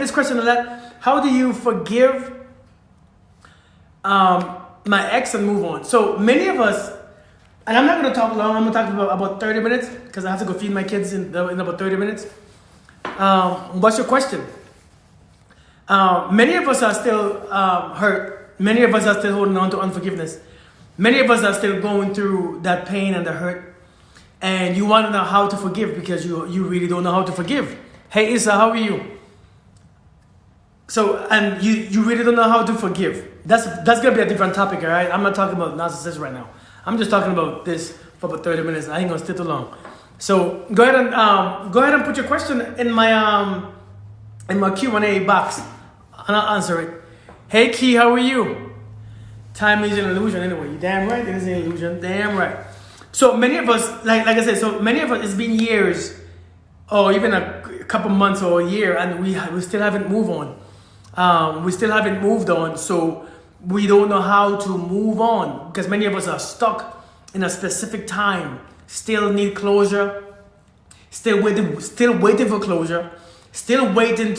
This question a lot. How do you forgive my ex and move on? So many of us, and I'm not going to talk long. I'm going to talk about 30 minutes because I have to go feed my kids in about 30 minutes. What's your question? Many of us are still hurt. Many of us are still holding on to unforgiveness. Many of us are still going through that pain and the hurt. And you want to know how to forgive because you really don't know how to forgive. Hey, Issa, how are you? So, and you really don't know how to forgive. That's going to be a different topic, all right? I'm not talking about narcissists right now. I'm just talking about this for about 30 minutes. I ain't going to stay too long. So, go ahead and put your question in my Q&A box. And I'll answer it. Hey, Key, how are you? Time is an illusion anyway. You damn right it is an illusion. Damn right. So many of us, like I said, it's been years or even a couple months or a year and we still haven't moved on. We still haven't moved on. So we don't know how to move on because many of us are stuck in a specific time, still need closure, still waiting for closure, still waiting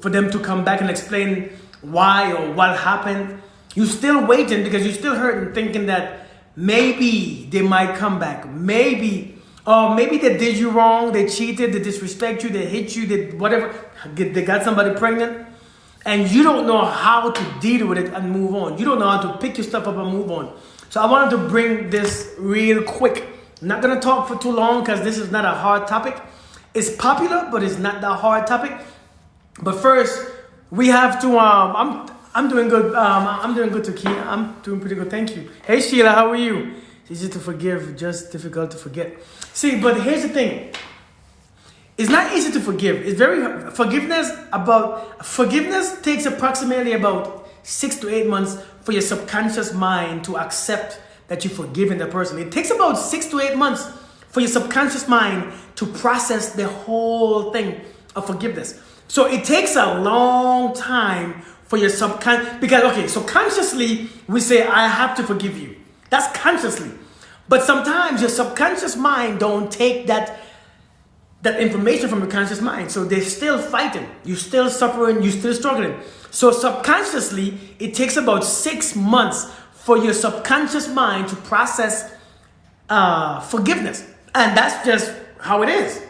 for them to come back and explain why or what happened. You're still waiting because you're still hurting, thinking that maybe they might come back. Maybe they did you wrong. They cheated. They disrespect you. They hit you. They whatever. They got somebody pregnant. And you don't know how to deal with it and move on. You don't know how to pick your stuff up and move on. So I wanted to bring this real quick. I'm not going to talk for too long because this is not a hard topic. It's popular, but it's not that hard topic. But first, we have to, I'm doing good. I'm doing good, Taki. I'm doing pretty good. Thank you. Hey, Sheila, how are you? It's easy to forgive, just difficult to forget. See, but here's the thing. It's not easy to forgive. It's very forgiveness takes approximately about 6 to 8 months for your subconscious mind to accept that you've forgiven the person. It takes about 6 to 8 months for your subconscious mind to process the whole thing of forgiveness. So it takes a long time for your subconscious, because, okay, so consciously we say, I have to forgive you. That's consciously. But sometimes your subconscious mind don't take that information from your conscious mind. So they're still fighting. You're still suffering. You're still struggling. So subconsciously, it takes about 6 months for your subconscious mind to process forgiveness. And that's just how it is.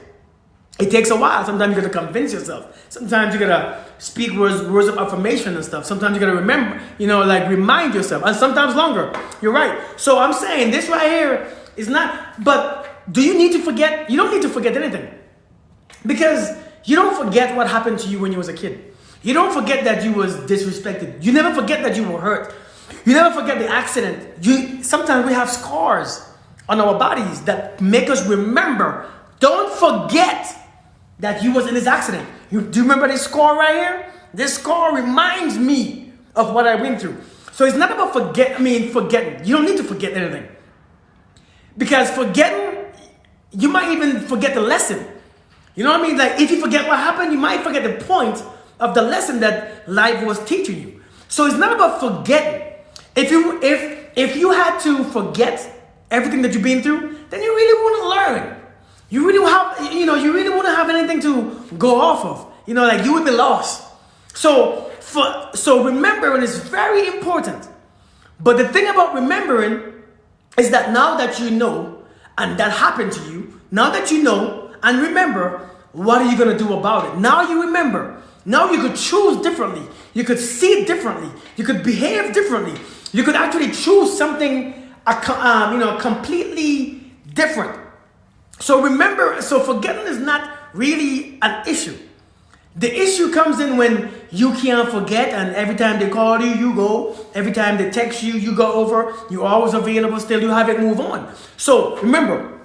It takes a while. Sometimes you got to convince yourself. Sometimes you got to speak words of affirmation and stuff. Sometimes you got to remember, remind yourself. And sometimes longer. You're right. So I'm saying this right here is not, but do you need to forget? You don't need to forget anything. Because you don't forget what happened to you when you was a kid. You don't forget that you was disrespected. You never forget that you were hurt. You never forget the accident. Sometimes we have scars on our bodies that make us remember. Don't forget that you was in this accident. Do you remember this scar right here? This scar reminds me of what I went through. So it's not about forgetting. You don't need to forget anything. Because forgetting, you might even forget the lesson. You know what I mean? Like if you forget what happened, you might forget the point of the lesson that life was teaching you. So it's not about forgetting. If you had to forget everything that you've been through, then you really want to learn. You really want to have anything to go off of. Like you would be lost. So remembering is very important. But the thing about remembering is that now that you know, and that happened to you, now that you know and remember, what are you going to do about it? Now you remember. Now you could choose differently. You could see differently. You could behave differently. You could actually choose something, completely different. So remember, forgetting is not really an issue. The issue comes in when you can't forget, and every time they call you, you go. Every time they text you, you go over. You're always available still. You haven't moved on. So remember,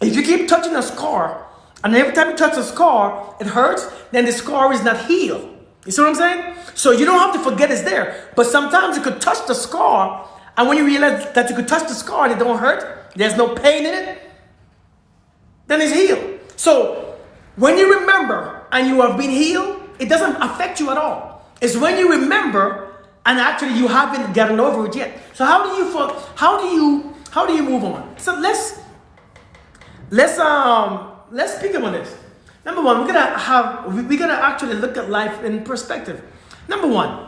if you keep touching a scar, and every time you touch a scar, it hurts, then the scar is not healed. You see what I'm saying? So you don't have to forget it's there. But sometimes you could touch the scar, and when you realize that you could touch the scar and it don't hurt, there's no pain in it, then it's healed. So when you remember and you have been healed, it doesn't affect you at all. It's when you remember and actually you haven't gotten over it yet. So how do you move on? So let's speak about this. Number one, we're gonna actually look at life in perspective. Number one,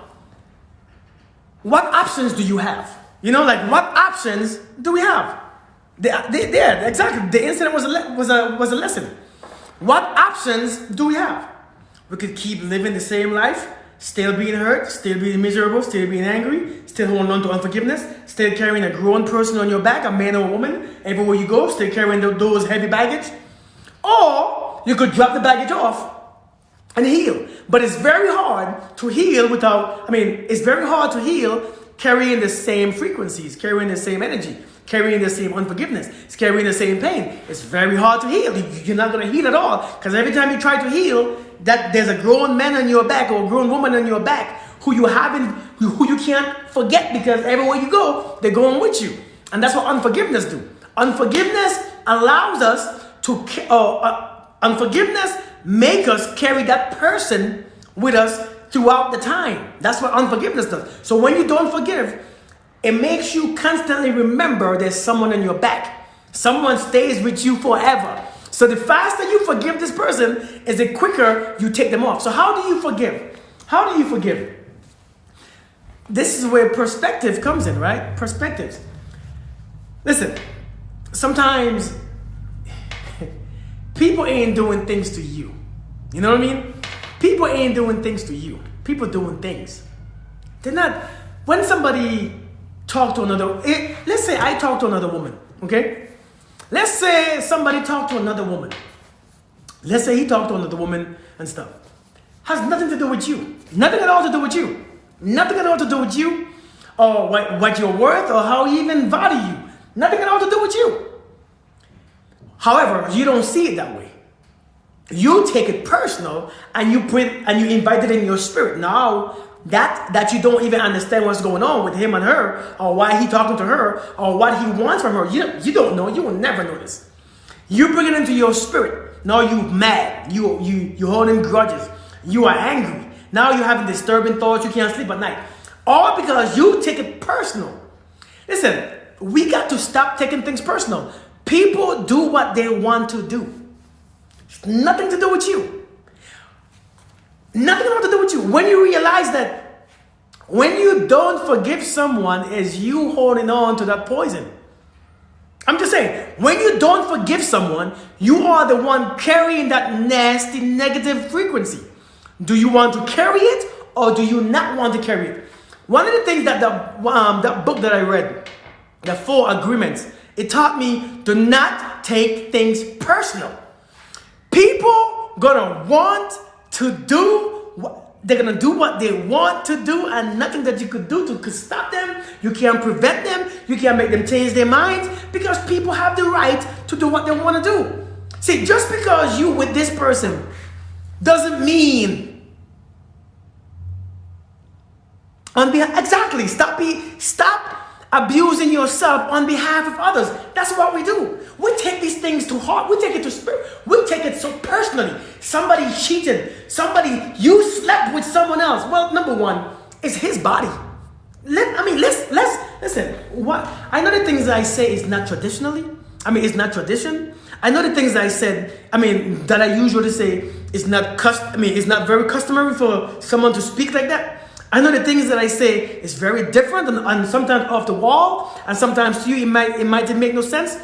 what options do you have? You know, like what options do we have? Exactly. The incident was a lesson. What options do we have? We could keep living the same life, still being hurt, still being miserable, still being angry, still holding on to unforgiveness, still carrying a grown person on your back, a man or a woman, everywhere you go, still carrying those heavy baggage. Or you could drop the baggage off and heal. But it's very hard to heal it's very hard to heal carrying the same frequencies, carrying the same energy, carrying the same unforgiveness, carrying the same pain. It's very hard to heal. You're not going to heal at all, because every time you try to heal, that there's a grown man on your back or a grown woman on your back who you can't forget, because everywhere you go, they're going with you. And that's what unforgiveness do. Unforgiveness allows us to, unforgiveness make us carry that person with us throughout the time. That's what unforgiveness does. So when you don't forgive, it makes you constantly remember there's someone on your back. Someone stays with you forever. So the faster you forgive this person, is the quicker you take them off. So how do you forgive? How do you forgive? This is where perspective comes in, right? Perspectives. Listen, sometimes people ain't doing things to you. You know what I mean? People ain't doing things to you. People doing things. They're not. When somebody talk to another, let's say I talk to another woman, okay? Let's say somebody talked to another woman. Let's say he talked to another woman and stuff. Has nothing to do with you. Nothing at all to do with you. Nothing at all to do with you, or what you're worth, or how he even value you. Nothing at all to do with you. However, you don't see it that way. You take it personal, and you invite it in your spirit. Now that you don't even understand what's going on with him and her, or why he talking to her, or what he wants from her. You don't know. You will never know this. You bring it into your spirit. Now you mad. You holding grudges. You are angry. Now you're having disturbing thoughts. You can't sleep at night. All because you take it personal. Listen, we got to stop taking things personal. People do what they want to do. It's nothing to do with you. Nothing at all to do with you. When you realize that when you don't forgive someone, is you holding on to that poison. I'm just saying, when you don't forgive someone, you are the one carrying that nasty negative frequency. Do you want to carry it, or do you not want to carry it? One of the things that that book that I read, the 4 Agreements, it taught me to not take things personal. People gonna want to do they're gonna do what they want to do, and nothing that you could do could stop them. You can't prevent them. You can't make them change their minds, because people have the right to do what they want to do. See, just because you with this person doesn't mean on behalf. Exactly. Stop abusing yourself on behalf of others. That's what we do. We take these things to heart. We take it to spirit. We take it so personally. Somebody cheated. You slept with someone else. Well, number one, it's his body. Let's listen. What I know, the things I say is not traditionally. It's not tradition. I know the things I said. That I usually say is not it's not very customary for someone to speak like that. I know the things that I say is very different, and sometimes off the wall, and sometimes to you it might make no sense.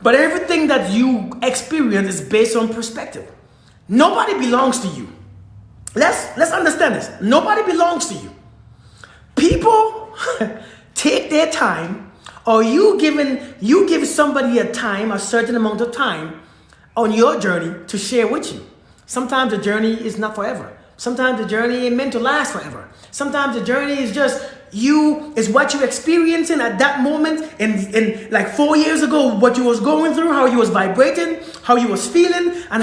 But everything that you experience is based on perspective. Nobody belongs to you. Let's understand this. Nobody belongs to you. People take their time, or you give somebody a certain amount of time on your journey to share with you. Sometimes the journey is not forever. Sometimes the journey ain't meant to last forever. Sometimes the journey is just what you're experiencing at that moment, in like 4 years ago, what you was going through, how you was vibrating, how you was feeling, and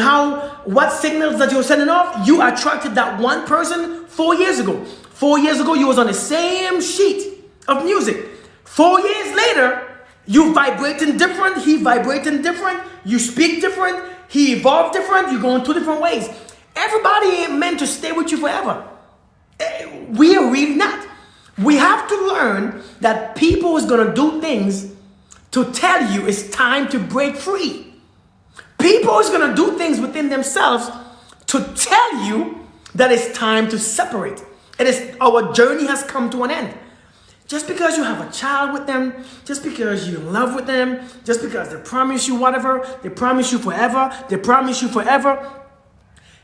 what signals that you were sending off. You attracted that one person 4 years ago. 4 years ago, you was on the same sheet of music. 4 years later, you vibrating different, he vibrating different, you speak different, he evolved different, you go in 2 different ways. Everybody ain't meant to stay with you forever. We are really not. We have to learn that people is going to do things to tell you it's time to break free. People is going to do things within themselves to tell you that it's time to separate. Our journey has come to an end. Just because you have a child with them, just because you're in love with them, just because they promise you whatever, they promise you forever,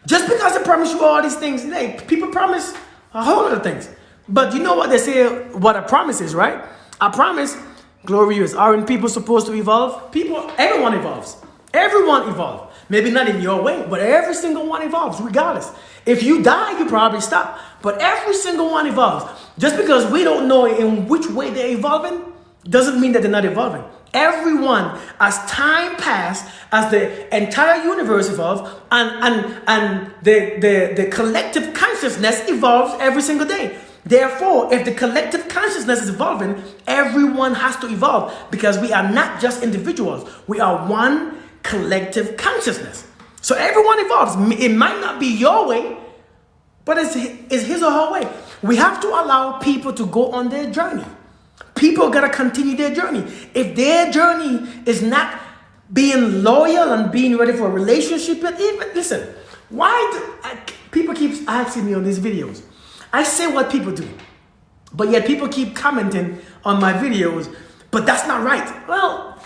just because they promise you all these things, people promise a whole lot of things. But you know what they say, what a promise is, right? A promise, glorious. Aren't people supposed to evolve? Everyone evolves. Everyone evolves. Maybe not in your way, but every single one evolves regardless. If you die, you probably stop. But every single one evolves. Just because we don't know in which way they're evolving, doesn't mean that they're not evolving. Everyone, as time passed, as the entire universe evolves, and the collective consciousness evolves every single day. Therefore, if the collective consciousness is evolving, everyone has to evolve, because we are not just individuals. We are one collective consciousness. So everyone evolves. It might not be your way, but it's his or her way. We have to allow people to go on their journey. People got to continue their journey. If their journey is being loyal and being ready for a relationship, listen, people keep asking me on these videos. I say what people do, but yet people keep commenting on my videos, but that's not right. Well,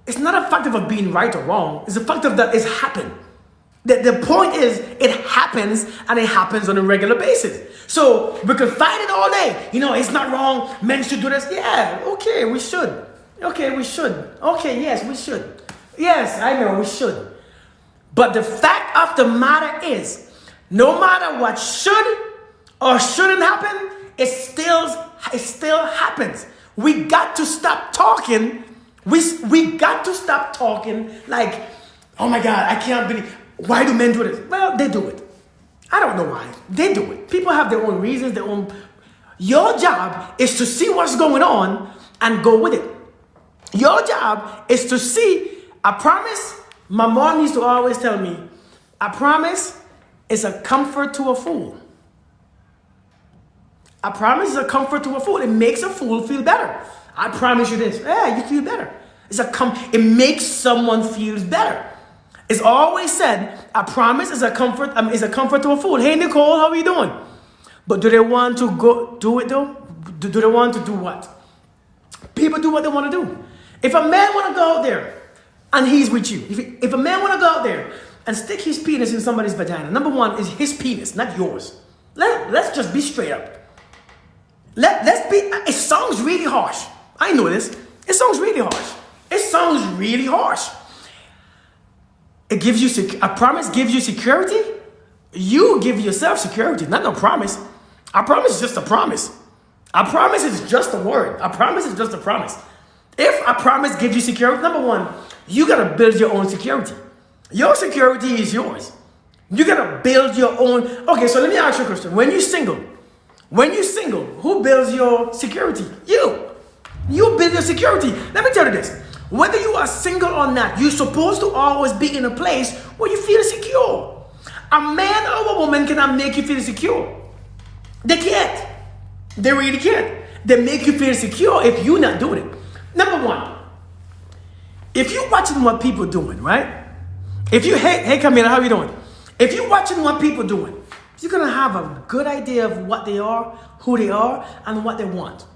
it's not a fact of being right or wrong. It's a fact of that it's happened. The point is, it happens, and it happens on a regular basis. So we could fight it all day. It's not wrong. Men should do this. Yeah, okay, we should. Okay, we should. Okay, yes, we should. Yes, I know we should. But the fact of the matter is, no matter what should or shouldn't happen, it still happens. We got to stop talking. We got to stop talking like, oh my God, I can't believe. Why do men do this? Well, they do it. I don't know why. They do it. People have their own reasons, Your job is to see what's going on and go with it. Your job is to see. I promise, my mom used to always tell me, I promise is a comfort to a fool. I promise is a comfort to a fool. It makes a fool feel better. I promise you this. Yeah, you feel better. It makes someone feel better. It's always said, a promise is a comfort to a fool. Hey, Nicole, how are you doing? But do they want to go do it though? Do they want to do what? People do what they want to do. If a man want to go out there and he's with you, if a man want to go out there and stick his penis in somebody's vagina, number one is his penis, not yours. Let's just be straight up. It sounds really harsh. I know this. It sounds really harsh. It gives you a promise gives you security. You give yourself security, not no promise. A promise is just a promise. A promise is just a word. A promise is just a promise. If a promise gives you security, number one, you gotta build your own security. Your security is yours. You gotta build your own. Okay, so let me ask you a question. When you're single, who builds your security? You. You build your security. Let me tell you this. Whether you are single or not, you're supposed to always be in a place where you feel secure. A man or a woman cannot make you feel secure. They can't. They really can't. They make you feel secure if you're not doing it. Number one, if you're watching what people doing, right? Hey Camila, how you doing? If you're watching what people doing, you're going to have a good idea of what they are, who they are, and what they want.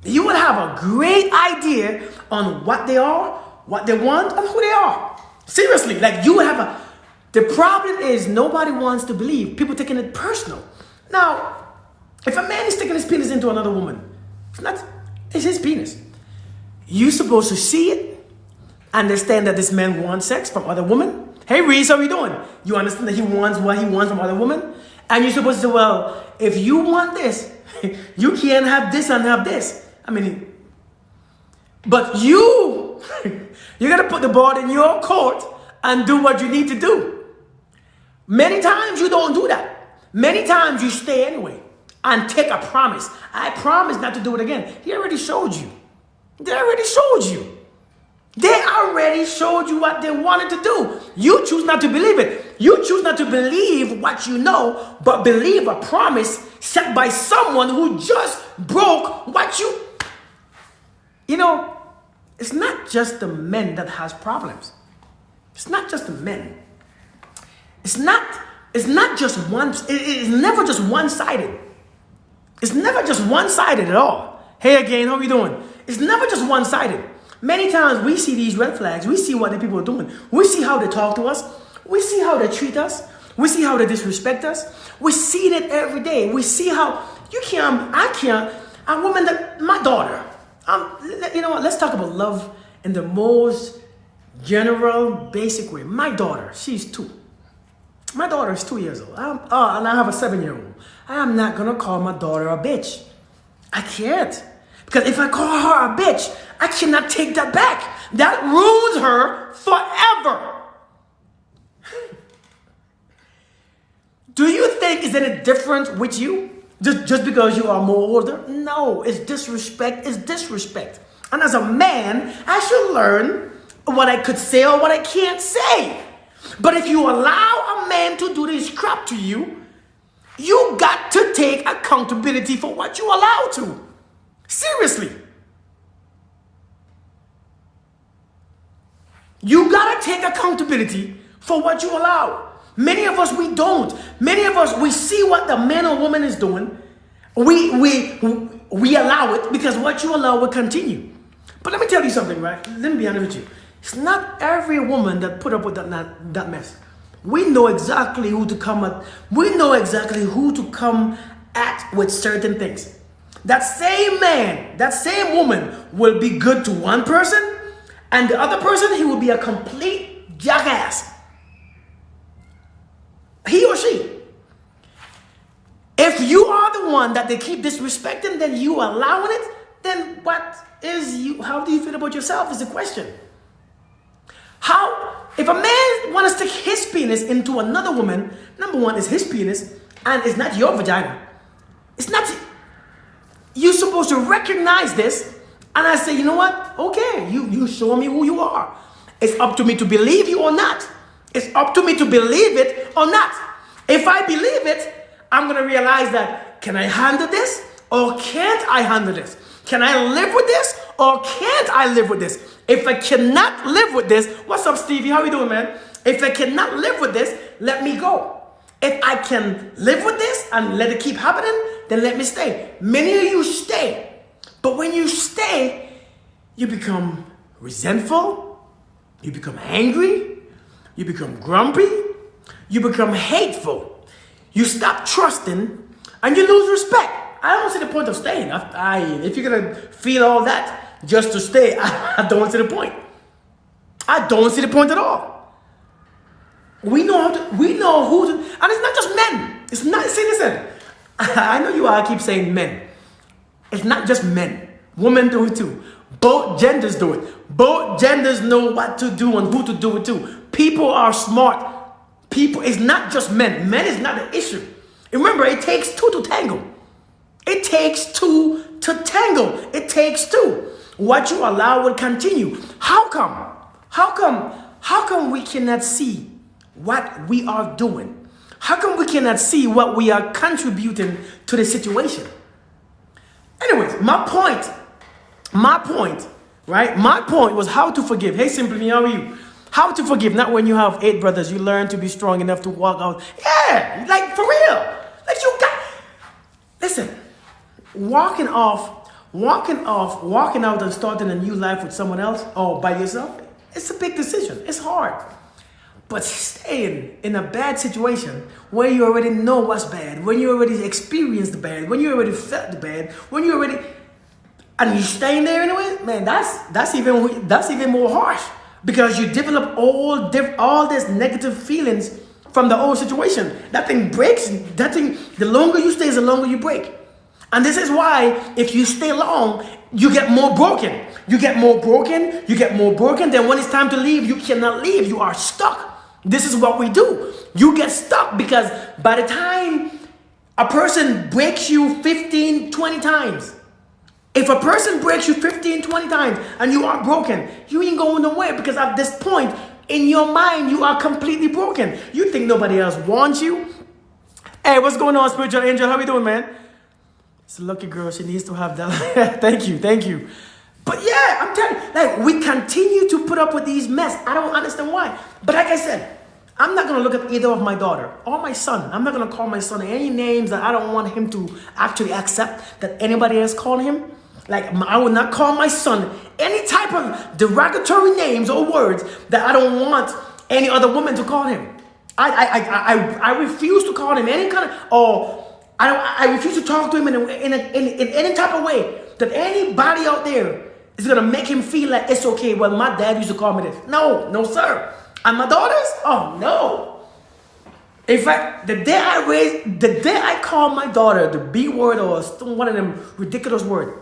You will have a great idea on what they are, what they want, and who they are. Seriously, the problem is nobody wants to believe. People taking it personal. Now, if a man is sticking his penis into another woman, it's his penis. You're supposed to see it, understand that this man wants sex from other women. Hey, Reese, how are you doing? You understand that he wants what he wants from other women? And you're supposed to say, well, if you want this, you can't have this and have this. But you got to put the ball in your court and do what you need to do. Many times you don't do that. Many times you stay anyway and take a promise. I promise not to do it again. He already showed you. They already showed you. They already showed you what they wanted to do. You choose not to believe it. You choose not to believe what you know, but believe a promise set by someone who just broke what you... It's not just the men that has problems. It's not just the men. It's not just one, it is never just one-sided. It's never just one-sided at all. Hey again, how are you doing? It's never just one-sided. Many times we see these red flags. We see what the people are doing. We see how they talk to us. We see how they treat us. We see how they disrespect us. We see it every day. We see how a woman that, my daughter, you know what, let's talk about love in the most general, basic way. My daughter, she's 2. My daughter is 2 years old. And I have a 7-year-old. I am not going to call my daughter a bitch. I can't. Because if I call her a bitch, I cannot take that back. That ruins her forever. Do you think it's any different with you? Just because you are more older? No, it's disrespect. It's disrespect. And as a man, I should learn what I could say or what I can't say. But if you allow a man to do this crap to you, you got to take accountability for what you allow to. Seriously. You got to take accountability for what you allow. Many of us, we don't. Many of us, we see what the man or woman is doing. We allow it because what you allow will continue. But let me tell you something, right? Let me be honest with you. It's not every woman that put up with that mess. We know exactly who to come at. We know exactly who to come at with certain things. That same man, that same woman will be good to one person, and the other person, he will be a complete jackass. He or she. If you are the one that they keep disrespecting, then you allowing it, then how do you feel about yourself is the question. If a man wants to stick his penis into another woman, number one, is his penis, and it's not your vagina. It's not, you're supposed to recognize this, and I say, you know what? Okay, you show me who you are. It's up to me to believe you or not. It's up to me to believe it or not. If I believe it, I'm going to realize that, can I handle this or can't I handle this? Can I live with this or can't I live with this? If I cannot live with this, what's up, Stevie? How you doing, man? If I cannot live with this, let me go. If I can live with this and let it keep happening, then let me stay. Many of you stay. But when you stay, you become resentful. You become angry. You become grumpy. You become hateful. You stop trusting and you lose respect. I don't see the point of staying. If you're going to feel all that just to stay, I don't see the point. I don't see the point at all. We know who to, and it's not just men. It's not, see, listen, I know you all keep saying men. It's not just men. Women do it too. Both genders do it. Both genders know what to do and who to do it to. People are smart. People, it's not just men. Men is not the issue. Remember, it takes 2 to tango. It takes 2 to tango. It takes 2. What you allow will continue. How come we cannot see what we are doing? How come we cannot see what we are contributing to the situation? Anyways, my point, right? My point was how to forgive. Hey, Simply, how are you? How to forgive, not when you have 8 brothers. You learn to be strong enough to walk out. Yeah, like for real. Like you got, listen, walking out and starting a new life with someone else or by yourself, it's a big decision. It's hard. But staying in a bad situation where you already know what's bad, when you already experienced the bad, when you already felt the bad, and you staying there anyway, man, that's even more harsh. Because you develop all these negative feelings from the old situation. That thing breaks. The longer you stay, the longer you break. And this is why if you stay long, you get more broken. You get more broken. You get more broken. Then when it's time to leave, you cannot leave. You are stuck. This is what we do. You get stuck because by the time a person breaks you 15, 20 times, if a person breaks you 15, 20 times and you are broken, you ain't going nowhere because at this point in your mind, you are completely broken. You think nobody else wants you. Hey, what's going on, Spiritual Angel? How you doing, man? It's a lucky girl. She needs to have that. Thank you. But yeah, I'm telling you, like, we continue to put up with these mess. I don't understand why. But like I said, I'm not going to look at either of my daughter or my son. I'm not going to call my son any names that I don't want him to actually accept that anybody else called him. Like, I will not call my son any type of derogatory names or words that I don't want any other woman to call him. I refuse to call him any kind of, or I refuse to talk to him in any type of way that anybody out there is going to make him feel like it's okay. Well, my dad used to call me this. No, sir. And my daughters? Oh, no. In fact, the day I call my daughter the B word or one of them ridiculous words,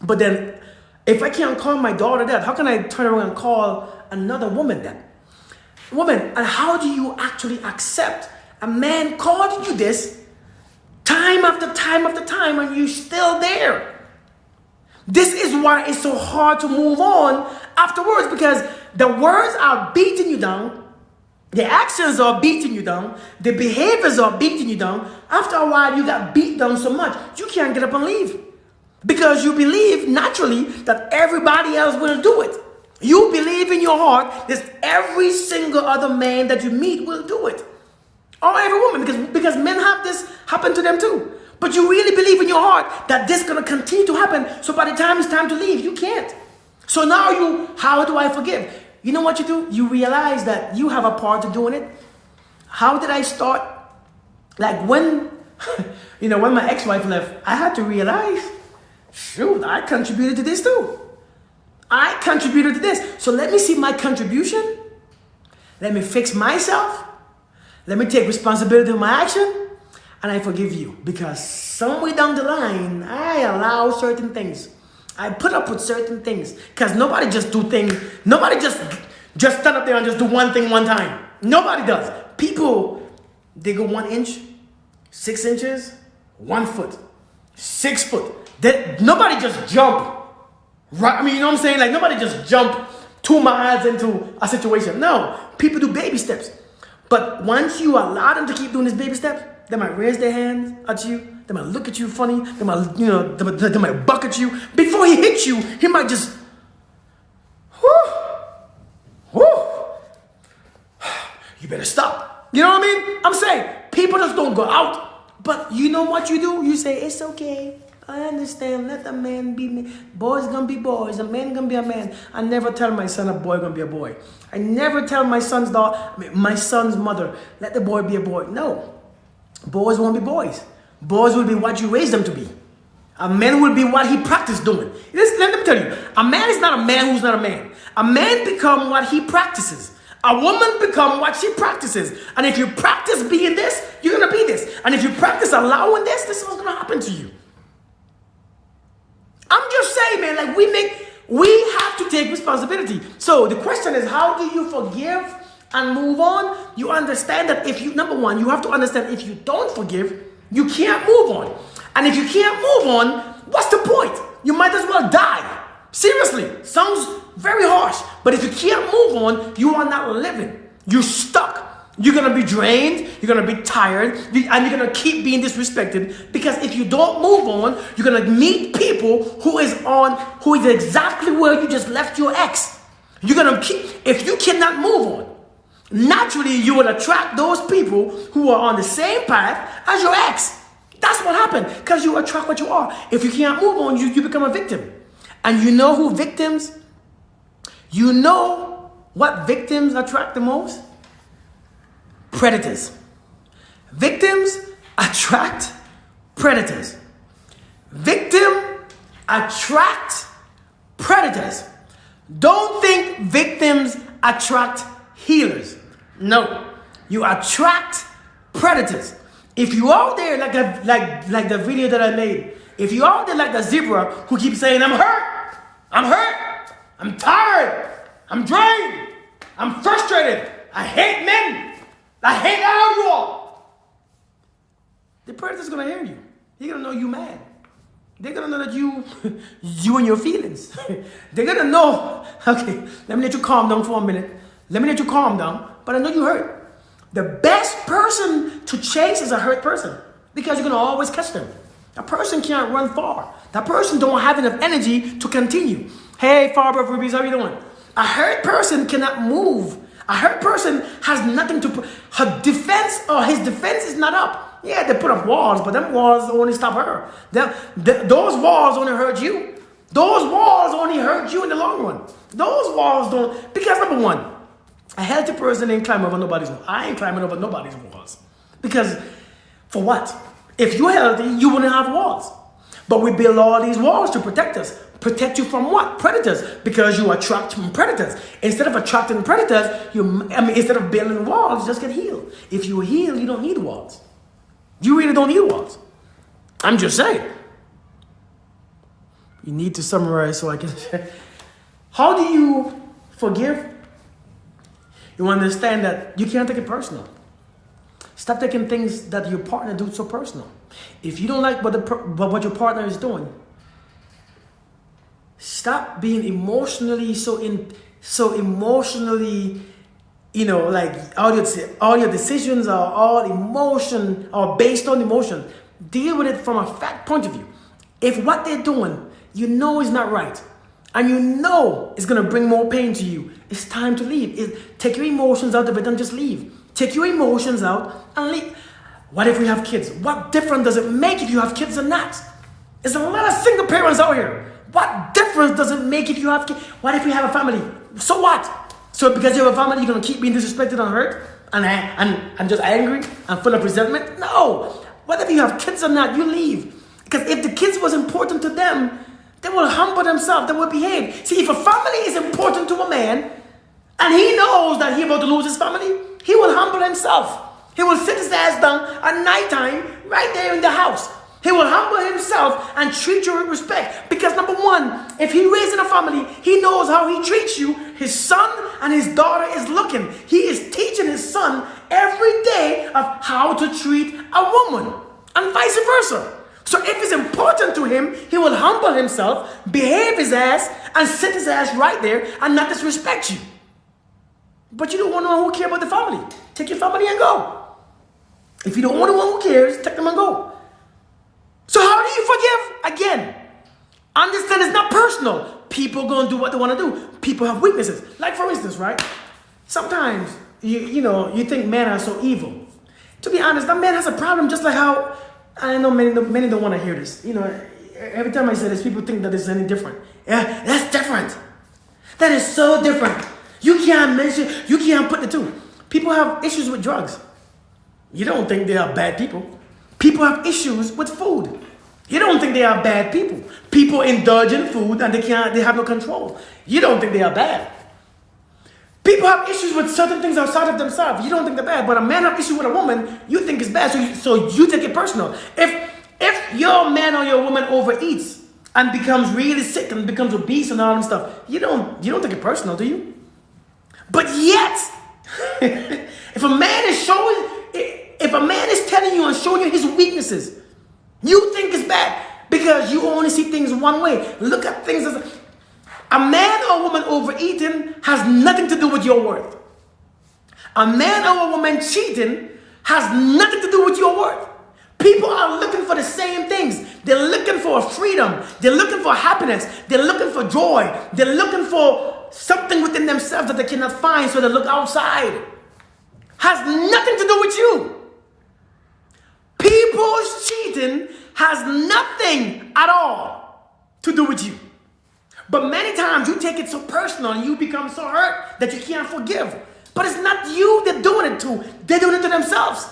but then if I can't call my daughter that, how can I turn around and call another woman that? Woman, and how do you actually accept a man called you this time after time after time and you're still there? This is why it's so hard to move on afterwards, because the words are beating you down, the actions are beating you down, the behaviors are beating you down. After a while, you got beat down so much, you can't get up and leave. Because you believe naturally that everybody else will do it. You believe in your heart that every single other man that you meet will do it. Or every woman, because men have this happen to them too. But you really believe in your heart that this is going to continue to happen. So by the time it's time to leave, you can't. So now how do I forgive? You know what you do? You realize that you have a part to doing it. How did I start? Like when my ex-wife left, I had to realize, shoot, I contributed to this too. I contributed to this. So let me see my contribution. Let me fix myself. Let me take responsibility of my action. And I forgive you. Because somewhere down the line, I allow certain things. I put up with certain things. Because nobody just do things. Nobody just stand up there and just do one thing one time. Nobody does. People, they go 1 inch, 6 inches, 1 foot, 6 foot. Nobody just jump. Right? I mean, you know what I'm saying? Like, nobody just jump 2 miles into a situation. No. People do baby steps. But once you allow them to keep doing these baby steps, they might raise their hands at you. They might look at you funny. They might buck at you. Before he hits you, he might just, you better stop. You know what I mean? I'm saying, people just don't go out. But you know what you do? You say, it's okay. I understand. Let the man be me. Boys gonna be boys. A man gonna be a man. I never tell my son a boy gonna be a boy. I never tell my son's my son's mother, let the boy be a boy. No. Boys won't be boys. Boys will be what you raise them to be. A man will be what he practiced doing. Let me tell you, a man is not a man who's not a man. A man become what he practices. A woman become what she practices. And if you practice being this, you're gonna be this. And if you practice allowing this is what's gonna happen to you. I'm just saying, man, like we have to take responsibility. So the question is, how do you forgive and move on? You understand that number one, you have to understand if you don't forgive, you can't move on. And if you can't move on, what's the point? You might as well die. Seriously, sounds very harsh. But if you can't move on, you are not living. You're stuck. You're going to be drained, you're going to be tired, and you're going to keep being disrespected, because if you don't move on, you're going to meet people who is exactly where you just left your ex. You're going to if you cannot move on, naturally you will attract those people who are on the same path as your ex. That's what happened, because you attract what you are. If you can't move on, you become a victim. And you know who victims? You know what victims attract the most? Predators. Victims attract predators. Victim attract predators. Don't think victims attract healers. No, you attract predators. If you out there like the video that I made, if you out there like the zebra who keeps saying, I'm hurt, I'm tired, I'm drained, I'm frustrated, I hate men, I hate all you all. The predator's gonna hear you. He's gonna know you mad. They're gonna know that you and your feelings. They're gonna know, okay, let me let you calm down for a minute. Let me let you calm down, but I know you hurt. The best person to chase is a hurt person, because you're gonna always catch them. That person can't run far. That person don't have enough energy to continue. Hey, Farber Rubies, how you doing? A hurt person cannot move. A hurt person has nothing to put. Her defense or his defense is not up. Yeah, they put up walls, but them walls only stop her. Those walls only hurt you. Those walls only hurt you in the long run. Those walls don't. Because number one, a healthy person ain't climbing over nobody's wall. I ain't climbing over nobody's walls. Because for what? If you're healthy, you wouldn't have walls. But we build all these walls to protect us. Protect you from what? Predators. Because you attract predators. Instead of attracting predators, instead of building walls, just get healed. If you heal, you don't need walls. You really don't need walls. I'm just saying. You need to summarize so I can say. How do you forgive? You understand that you can't take it personal. Stop taking things that your partner do so personal. If you don't like what your partner is doing, stop being emotionally so emotionally, like all your decisions are all emotion or based on emotion. Deal with it from a fact point of view. If what they're doing, you know is not right, and you know it's gonna bring more pain to you, it's time to leave. Take your emotions out of it and just leave. Take your emotions out and leave. What if we have kids? What difference does it make if you have kids or not? There's a lot of single parents out here. What difference does it make if you have kids? What if we have a family? So what? So because you have a family, you're going to keep being disrespected and hurt and just angry and full of resentment? No. What if you have kids or not? You leave. Because if the kids was important to them, they will humble themselves. They will behave. See, if a family is important to a man and he knows that he's about to lose his family, he will humble himself. He will sit his ass down at nighttime right there in the house. He will humble himself and treat you with respect. Because number one, if he raising a family, he knows how he treats you. His son and his daughter is looking. He is teaching his son every day of how to treat a woman and vice versa. So if it's important to him, he will humble himself, behave his ass, and sit his ass right there and not disrespect you. But you don't want to know who cares about the family. Take your family and go. If you don't want to know who cares, take them and go. So how do you forgive? Again, understand it's not personal. People going to do what they want to do. People have weaknesses. Like for instance, right? Sometimes, you think men are so evil. To be honest, that man has a problem just like how, I know many don't want to hear this. Every time I say this, people think that it's any different. Yeah, that's different. That is so different. You can't put the two. People have issues with drugs. You don't think they are bad people. People have issues with food. You don't think they are bad people. People indulge in food and they have no control. You don't think they are bad. People have issues with certain things outside of themselves. You don't think they're bad. But a man have issue with a woman, you think it's bad, so you take it personal. If your man or your woman overeats and becomes really sick and becomes obese and all that stuff, you don't take it personal, do you? But yet, if a man is telling you and showing you his weaknesses, you think it's bad because you only see things one way. Look at things as a man or woman overeating has nothing to do with your worth. A man or a woman cheating has nothing to do with your worth. People are looking for the same things. They're looking for freedom. They're looking for happiness. They're looking for joy. They're looking for something within themselves that they cannot find, so they look outside. Has nothing to do with you. People's cheating has nothing at all to do with you. But many times you take it so personal and you become so hurt that you can't forgive. But it's not you they're doing it to. They're doing it to themselves.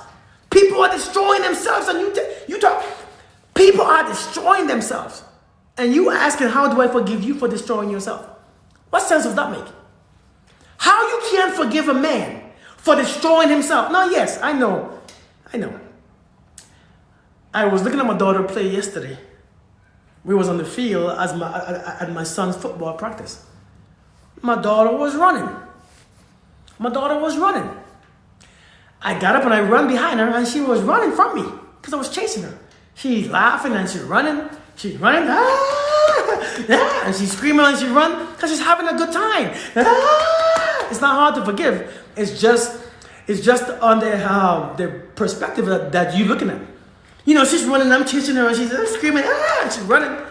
People are destroying themselves and you talk. People are destroying themselves. And you asking, how do I forgive you for destroying yourself? What sense does that make? How you can't forgive a man for destroying himself? No, yes, I know. I was looking at my daughter play yesterday. We was on the field at my son's football practice. My daughter was running. I got up and I ran behind her and she was running from me because I was chasing her. She's laughing and she's running. And she's screaming and she runs because she's having a good time. It's not hard to forgive. It's just on the perspective that you're looking at. You know, she's running, I'm chasing her, and she's screaming, and she's running.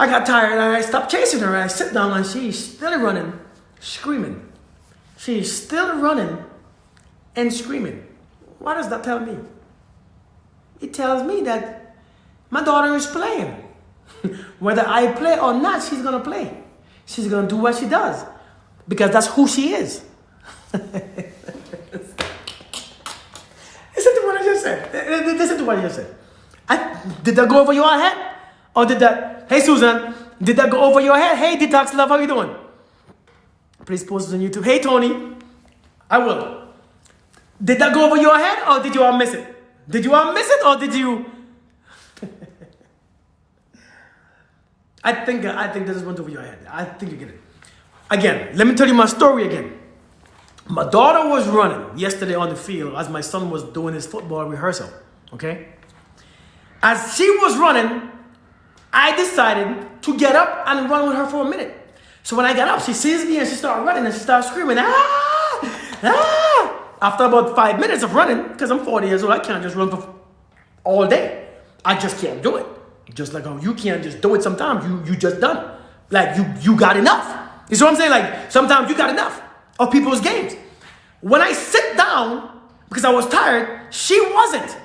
I got tired, and I stopped chasing her, and I sit down, and she's still running, screaming. She's still running and screaming. What does that tell me? It tells me that my daughter is playing. Whether I play or not, she's going to play. She's going to do what she does, because that's who she is. Listen to what I just said. Listen to what I just said. Did that go over your head? Or did that, hey Susan, did that go over your head? Hey Detox Love, how you doing? Please post it on YouTube. Hey Tony, I will. Did that go over your head or did you all miss it? Did you all miss it or did you? I think this is went over your head. I think you get it. Again, let me tell you my story again. My daughter was running yesterday on the field as my son was doing his football rehearsal, okay? As she was running, I decided to get up and run with her for a minute. So when I got up, she sees me and she started running and she started screaming, ah, ah. After about 5 minutes of running, because I'm 40 years old, I can't just run for all day. I just can't do it. Just like how you can't just do it sometimes. You just done. Like you got enough. You see what I'm saying? Like sometimes you got enough of people's games. When I sit down, because I was tired, she wasn't.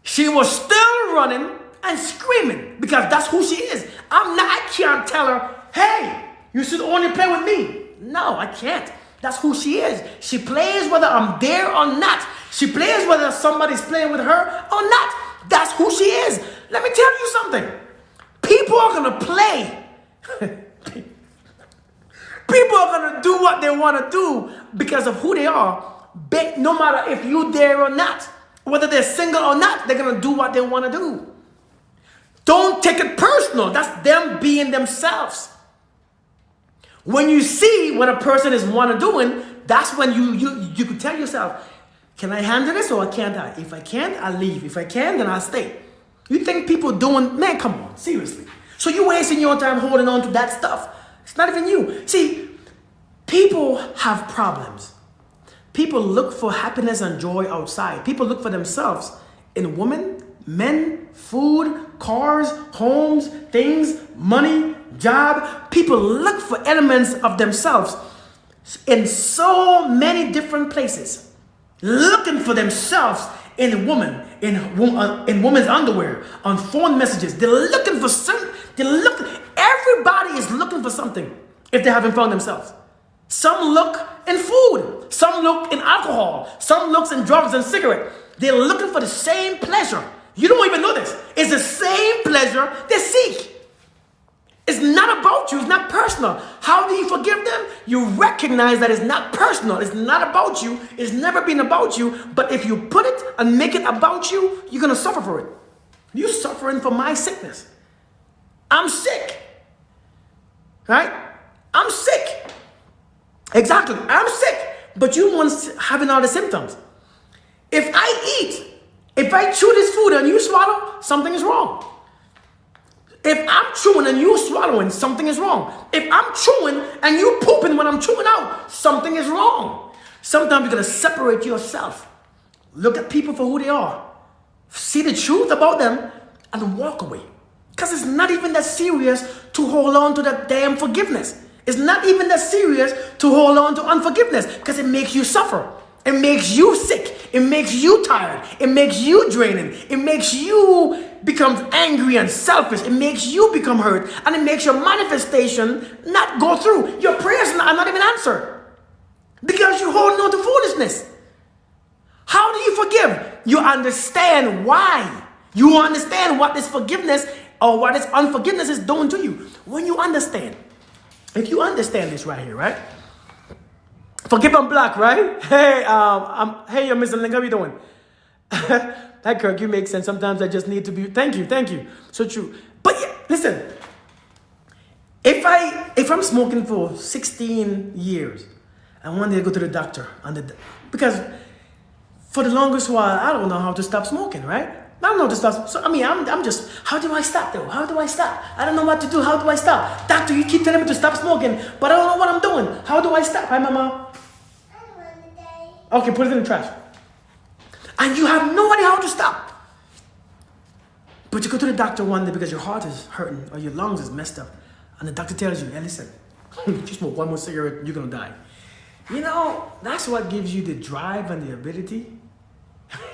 She was still running and screaming because that's who she is. I can't tell her, hey, you should only play with me. No, I can't. That's who she is. She plays whether I'm there or not. She plays whether somebody's playing with her or not. That's who she is. Let me tell you something. People are going to play. People are going to do what they want to do because of who they are. No matter if you're there or not. Whether they're single or not, they're going to do what they want to do. Don't take it personal. That's them being themselves. When you see what a person is want to doing, that's when you can tell yourself, can I handle this or can't I? If I can't, I'll leave. If I can, then I'll stay. You think people doing, man, come on, seriously. So you're wasting your time holding on to that stuff. It's not even you. See, people have problems. People look for happiness and joy outside. People look for themselves in women, men, food, cars, homes, things, money, job. People look for elements of themselves in so many different places. Looking for themselves in women, in women's underwear, on phone messages. They're looking for something. Everybody is looking for something if they haven't found themselves. Some look in food. Some look in alcohol. Some looks in drugs and cigarette. They're looking for the same pleasure. You don't even know this. It's the same pleasure they seek. It's not about you. It's not personal. How do you forgive them? You recognize that it's not personal. It's not about you. It's never been about you. But if you put it and make it about you, you're going to suffer for it. You're suffering for my sickness. I'm sick. Right? I'm sick. Exactly. I'm sick. But you want having all the symptoms. If I eat, if I chew this food and you swallow, something is wrong. If I'm chewing and you swallowing, something is wrong. If I'm chewing and you pooping when I'm chewing out, something is wrong. Sometimes you're going to separate yourself. Look at people for who they are. See the truth about them and walk away. Because it's not even that serious to hold on to that damn forgiveness. It's not even that serious to hold on to unforgiveness because it makes you suffer. It makes you sick. It makes you tired. It makes you draining. It makes you become angry and selfish. It makes you become hurt. And it makes your manifestation not go through. Your prayers are not even answered. Because you're holding on to foolishness. How do you forgive? You understand why. You understand what this forgiveness or what this unforgiveness is doing to you. When you understand. If you understand this right here, right? Forgive I'm black, right? Hey, hey, Mr. Link, how you doing? That Kirk, you make sense. Sometimes I just need to be. Thank you. So true. But yeah, listen. If I'm smoking for 16 years, and one day I go to the doctor, because for the longest while I don't know how to stop smoking, right? I don't know how to stop. So I'm just. How do I stop though? How do I stop? I don't know what to do. How do I stop? Doctor, you keep telling me to stop smoking, but I don't know what I'm doing. How do I stop? Hi, Mama. Okay, put it in the trash. I And you have no idea how to stop. But you go to the doctor one day because your heart is hurting or your lungs is messed up. And the doctor tells you, hey, listen, if you smoke one more cigarette, you're going to die. You know, that's what gives you the drive and the ability.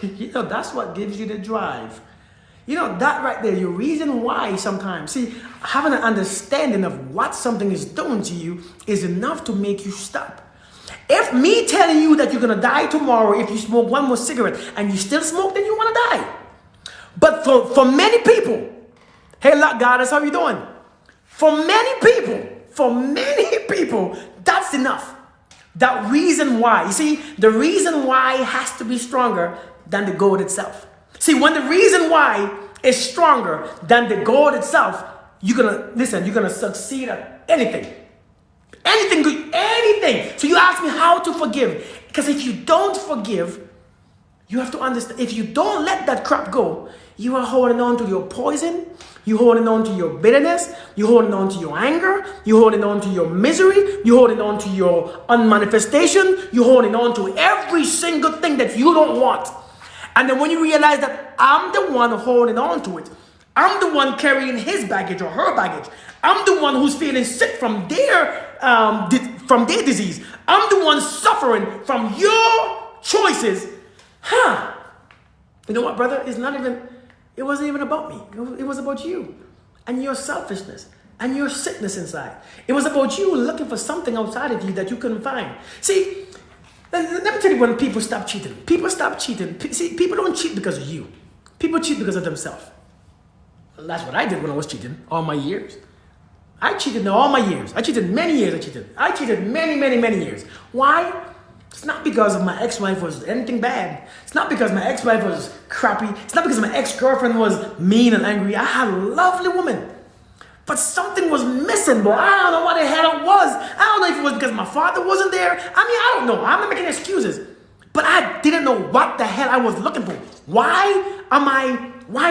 You know, that's what gives you the drive. You know, that right there, your reason why sometimes, see, having an understanding of what something is doing to you is enough to make you stop. If me telling you that you're going to die tomorrow if you smoke one more cigarette and you still smoke, then you want to die. But for many people, hey, goddess, how you doing? For many people, that's enough. That reason why. You see, the reason why has to be stronger than the goal itself. See, when the reason why is stronger than the goal itself, you're gonna succeed at anything. Anything good, anything. So you ask me how to forgive. Because if you don't forgive, you have to understand, if you don't let that crap go, you are holding on to your poison, you're holding on to your bitterness, you're holding on to your anger, you're holding on to your misery, you're holding on to your unmanifestation, you're holding on to every single thing that you don't want. And then when you realize that I'm the one holding on to it, I'm the one carrying his baggage or her baggage, I'm the one who's feeling sick from their disease, I'm the one suffering from your choices. You know what, brother? It wasn't even about me. It was about you and your selfishness and your sickness inside. It was about you looking for something outside of you that you couldn't find. See, let me tell you when people stop cheating. People stop cheating. See, people don't cheat because of you. People cheat because of themselves. That's what I did when I was cheating all my years. I cheated all my years. I cheated many years. I cheated many years. Why? It's not because of my ex-wife was anything bad. It's not because my ex-wife was crappy. It's not because my ex-girlfriend was mean and angry. I had a lovely woman. But something was missing, bro. I don't know what the hell it was. I don't know if it was because my father wasn't there. I don't know. I'm not making excuses. But I didn't know what the hell I was looking for. Why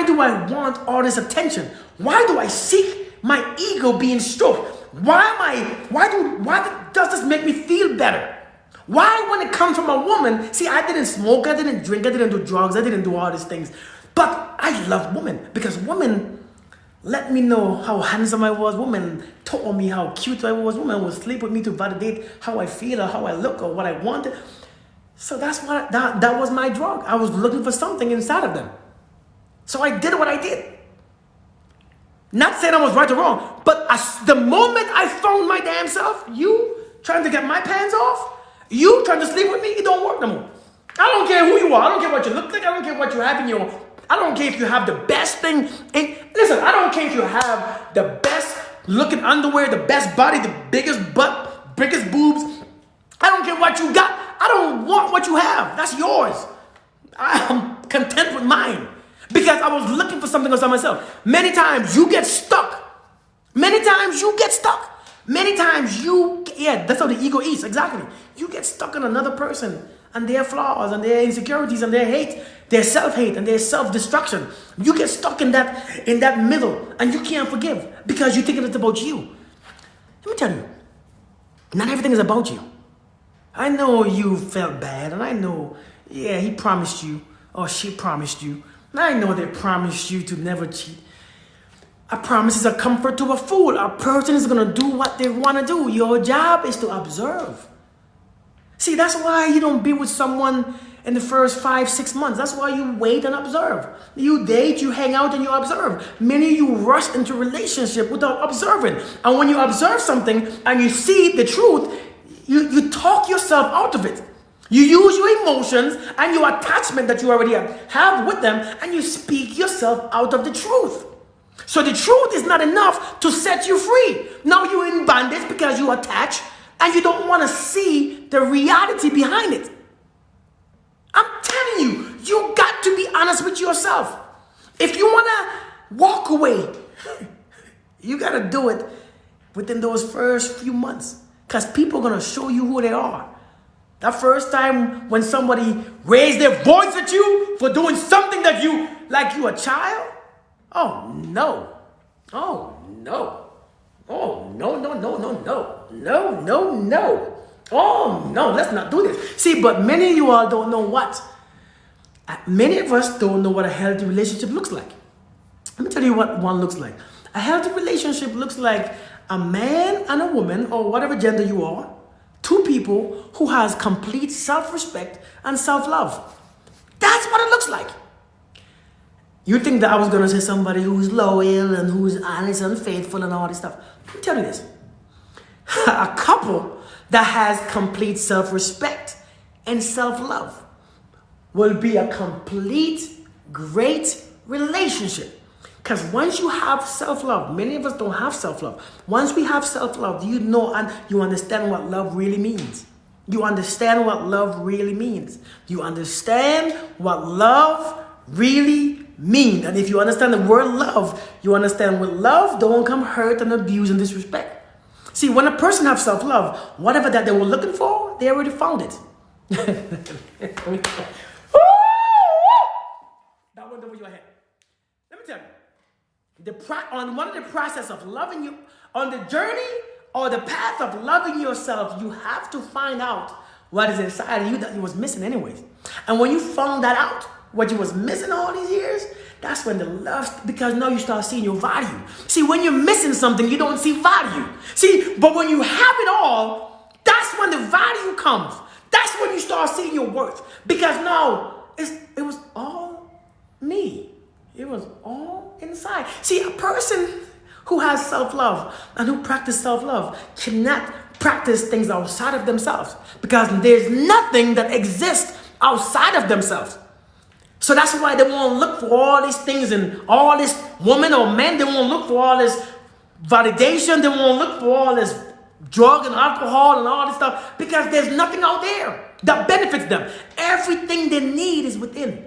do I want all this attention? Why do I seek my ego being stroked? Why does this make me feel better? Why, when it comes from a woman, see, I didn't smoke, I didn't drink, I didn't do drugs, I didn't do all these things. But I love women because women let me know how handsome I was. Women told me how cute I was. Women would sleep with me to validate how I feel or how I look or what I wanted. So that was my drug. I was looking for something inside of them. So I did what I did. Not saying I was right or wrong, but the moment I found my damn self, you trying to get my pants off, you trying to sleep with me, it don't work no more. I don't care who you are. I don't care what you look like. I don't care what you have in your... I don't care if you have the best thing. Listen, I don't care if you have the best looking underwear, the best body, the biggest butt, biggest boobs. I don't care what you got. I don't want what you have. That's yours. I am content with mine. Because I was looking for something outside myself. Many times you get stuck. Many times, that's how the ego eats, exactly. You get stuck on another person and their flaws and their insecurities and their hate, their self-hate and their self-destruction. You get stuck in that middle and you can't forgive because you think it's about you. Let me tell you, not everything is about you. I know you felt bad and I know, he promised you or she promised you. I know they promised you to never cheat. A promise is a comfort to a fool. A person is going to do what they want to do. Your job is to observe. See, that's why you don't be with someone in the first 5-6 months. That's why you wait and observe. You date, you hang out, and you observe. Many of you rush into relationship without observing. And when you observe something and you see the truth, you talk yourself out of it. You use your emotions and your attachment that you already have with them, and you speak yourself out of the truth. So the truth is not enough to set you free. Now you're in bondage because you attach and you don't want to see the reality behind it. I'm telling you, you got to be honest with yourself. If you want to walk away, you got to do it within those first few months because people are going to show you who they are. That first time when somebody raised their voice at you for doing something that you, like you a child, oh no, oh no, oh no, no, no, no, no, no, no, no, oh no, let's not do this. See, but many of you all don't know what. An Many of us don't know what a healthy relationship looks like. Let me tell you what one looks like. A healthy relationship looks like a man and a woman, or whatever gender you are, two people who has complete self-respect and self-love. That's what it looks like. You think that I was going to say somebody who's loyal and who's honest and faithful and all this stuff. Let me tell you this. A couple that has complete self-respect and self-love will be a complete, great relationship. Because once you have self-love, many of us don't have self-love. Once we have self-love, you know and you understand what love really means. You understand what love really means. You understand what love really means. And if you understand the word love, you understand with love, don't come hurt and abuse and disrespect. See, when a person has self-love, whatever that they were looking for, they already found it. That went over your head. Let me tell you, on one of the process of loving you, on the journey or the path of loving yourself, you have to find out what is inside of you that you was missing anyways. And when you found that out, what you was missing all these years, that's when the love, because now you start seeing your value. See, when you're missing something, you don't see value. See, but when you have it all, that's when the value comes. That's when you start seeing your worth. Because now, it was all me. It was all inside. See, a person who has self-love and who practices self-love cannot practice things outside of themselves. Because there's nothing that exists outside of themselves. So that's why they won't look for all these things and all this woman or man. They won't look for all this validation. They won't look for all this drug and alcohol and all this stuff, because there's nothing out there that benefits them. Everything they need is within.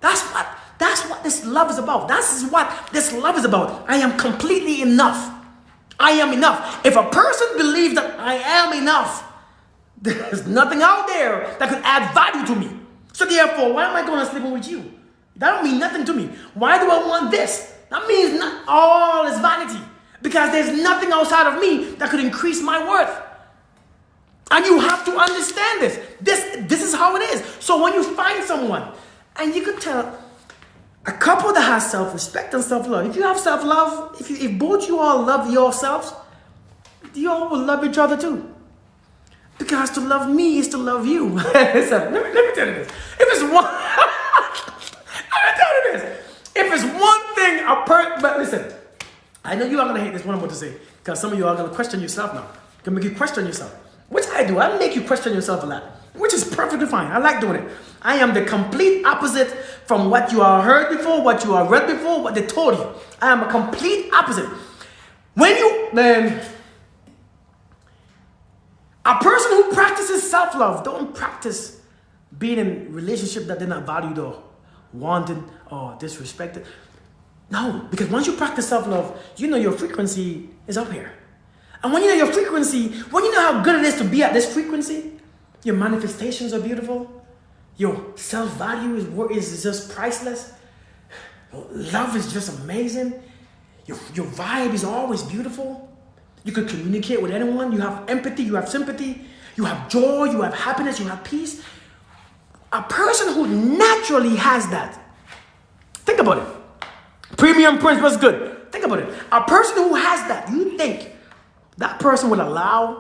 That's what this love is about. That's what this love is about. I am completely enough. I am enough. If a person believes that I am enough, there's nothing out there that could add value to me. So therefore, why am I going to sleep with you? That don't mean nothing to me. Why do I want this? That means not all is vanity. Because there's nothing outside of me that could increase my worth. And you have to understand this. This is how it is. So when you find someone, and you could tell a couple that has self-respect and self-love. If you have self-love, if both you all love yourselves, you all will love each other too. Because to love me is to love you. Listen, let me tell you this. If it's one, let me tell you this. If it's one thing but listen, I know you are gonna hate this. What I'm about to say, because some of you are gonna question yourself now. Gonna make you question yourself, which I do. I make you question yourself a lot, which is perfectly fine. I like doing it. I am the complete opposite from what you have heard before, what you have read before, what they told you. I am a complete opposite. A person who practices self-love don't practice being in relationship that they're not valued or wanted or disrespected. No, because once you practice self-love, you know your frequency is up here. And when you know your frequency, when you know how good it is to be at this frequency, your manifestations are beautiful. Your self-value is just priceless. Love is just amazing. Your vibe is always beautiful. You can communicate with anyone. You have empathy. You have sympathy. You have joy. You have happiness. You have peace. A person who naturally has that. Think about it. Premium Prince was good. Think about it. A person who has that, you think that person will allow?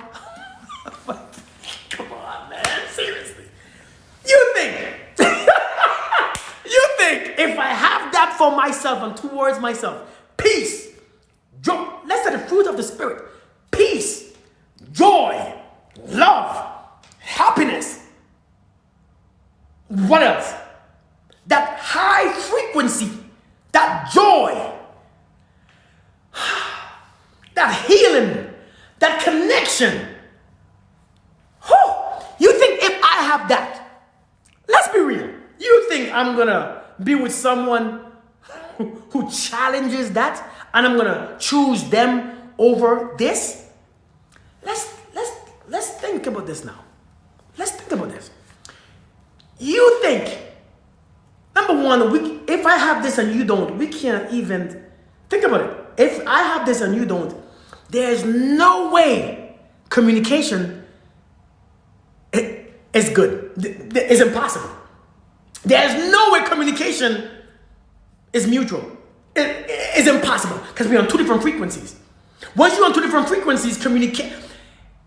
Come on, man. Seriously. You think if I have that for myself and towards myself, peace, joy, let's say the fruit of the Spirit, peace, joy, love, happiness. What else? That high frequency, that joy, that healing, that connection. You think if I have that, let's be real, you think I'm gonna be with someone who challenges that and I'm gonna choose them over this? Let's think about this now. Let's think about this. You think, number one, if I have this and you don't, we can't even think about it. If I have this and you don't, there's no way communication is good. It's impossible. There's no way communication is mutual. It's impossible because we're on two different frequencies. Once you're on two different frequencies, communicate.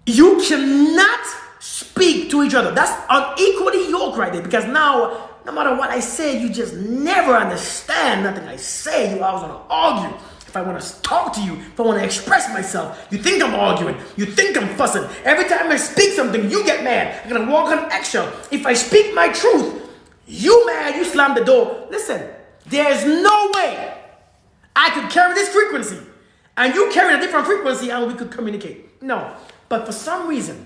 You cannot speak to each other. That's unequally yoked right there, because now, no matter what I say, you just never understand nothing I say. You always want to argue. If I want to talk to you, if I want to express myself, you think I'm arguing. You think I'm fussing. Every time I speak something, you get mad. I'm going to walk on eggshell. If I speak my truth, you mad, you slam the door. Listen, there's no way I could carry this frequency and you carry a different frequency and we could communicate. No. But for some reason,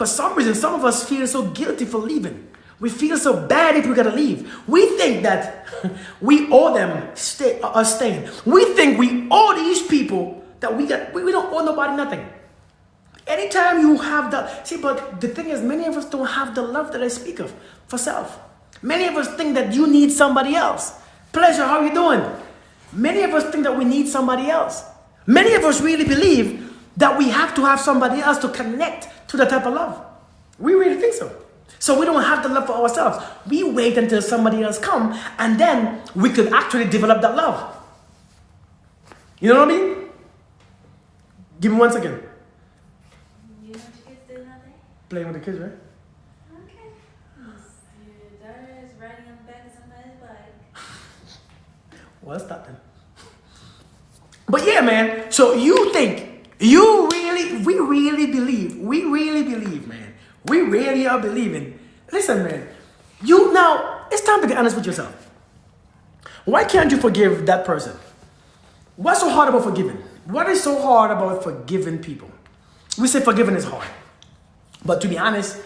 some of us feel so guilty for leaving. We feel so bad if we gotta leave. We think that we owe them staying. We think we owe these people that we don't owe nobody nothing. Anytime you have but the thing is, many of us don't have the love that I speak of for self. Many of us think that you need somebody else. Pleasure, how you doing? Many of us think that we need somebody else. Many of us really believe that we have to have somebody else to connect to the type of love. We really think so. So we don't have the love for ourselves. We wait until somebody else comes, and then we could actually develop that love. You know what I mean? Give me 1 second. You know what your kids do nothing? Playing with the kids, right? Okay. Your daughter is riding on the back of somebody's bike. Well, let's stop then. But yeah, man. So you think, we really believe, man. We really are believing. Listen, man. Now, it's time to get honest with yourself. Why can't you forgive that person? What's so hard about forgiving? What is so hard about forgiving people? We say forgiving is hard. But to be honest,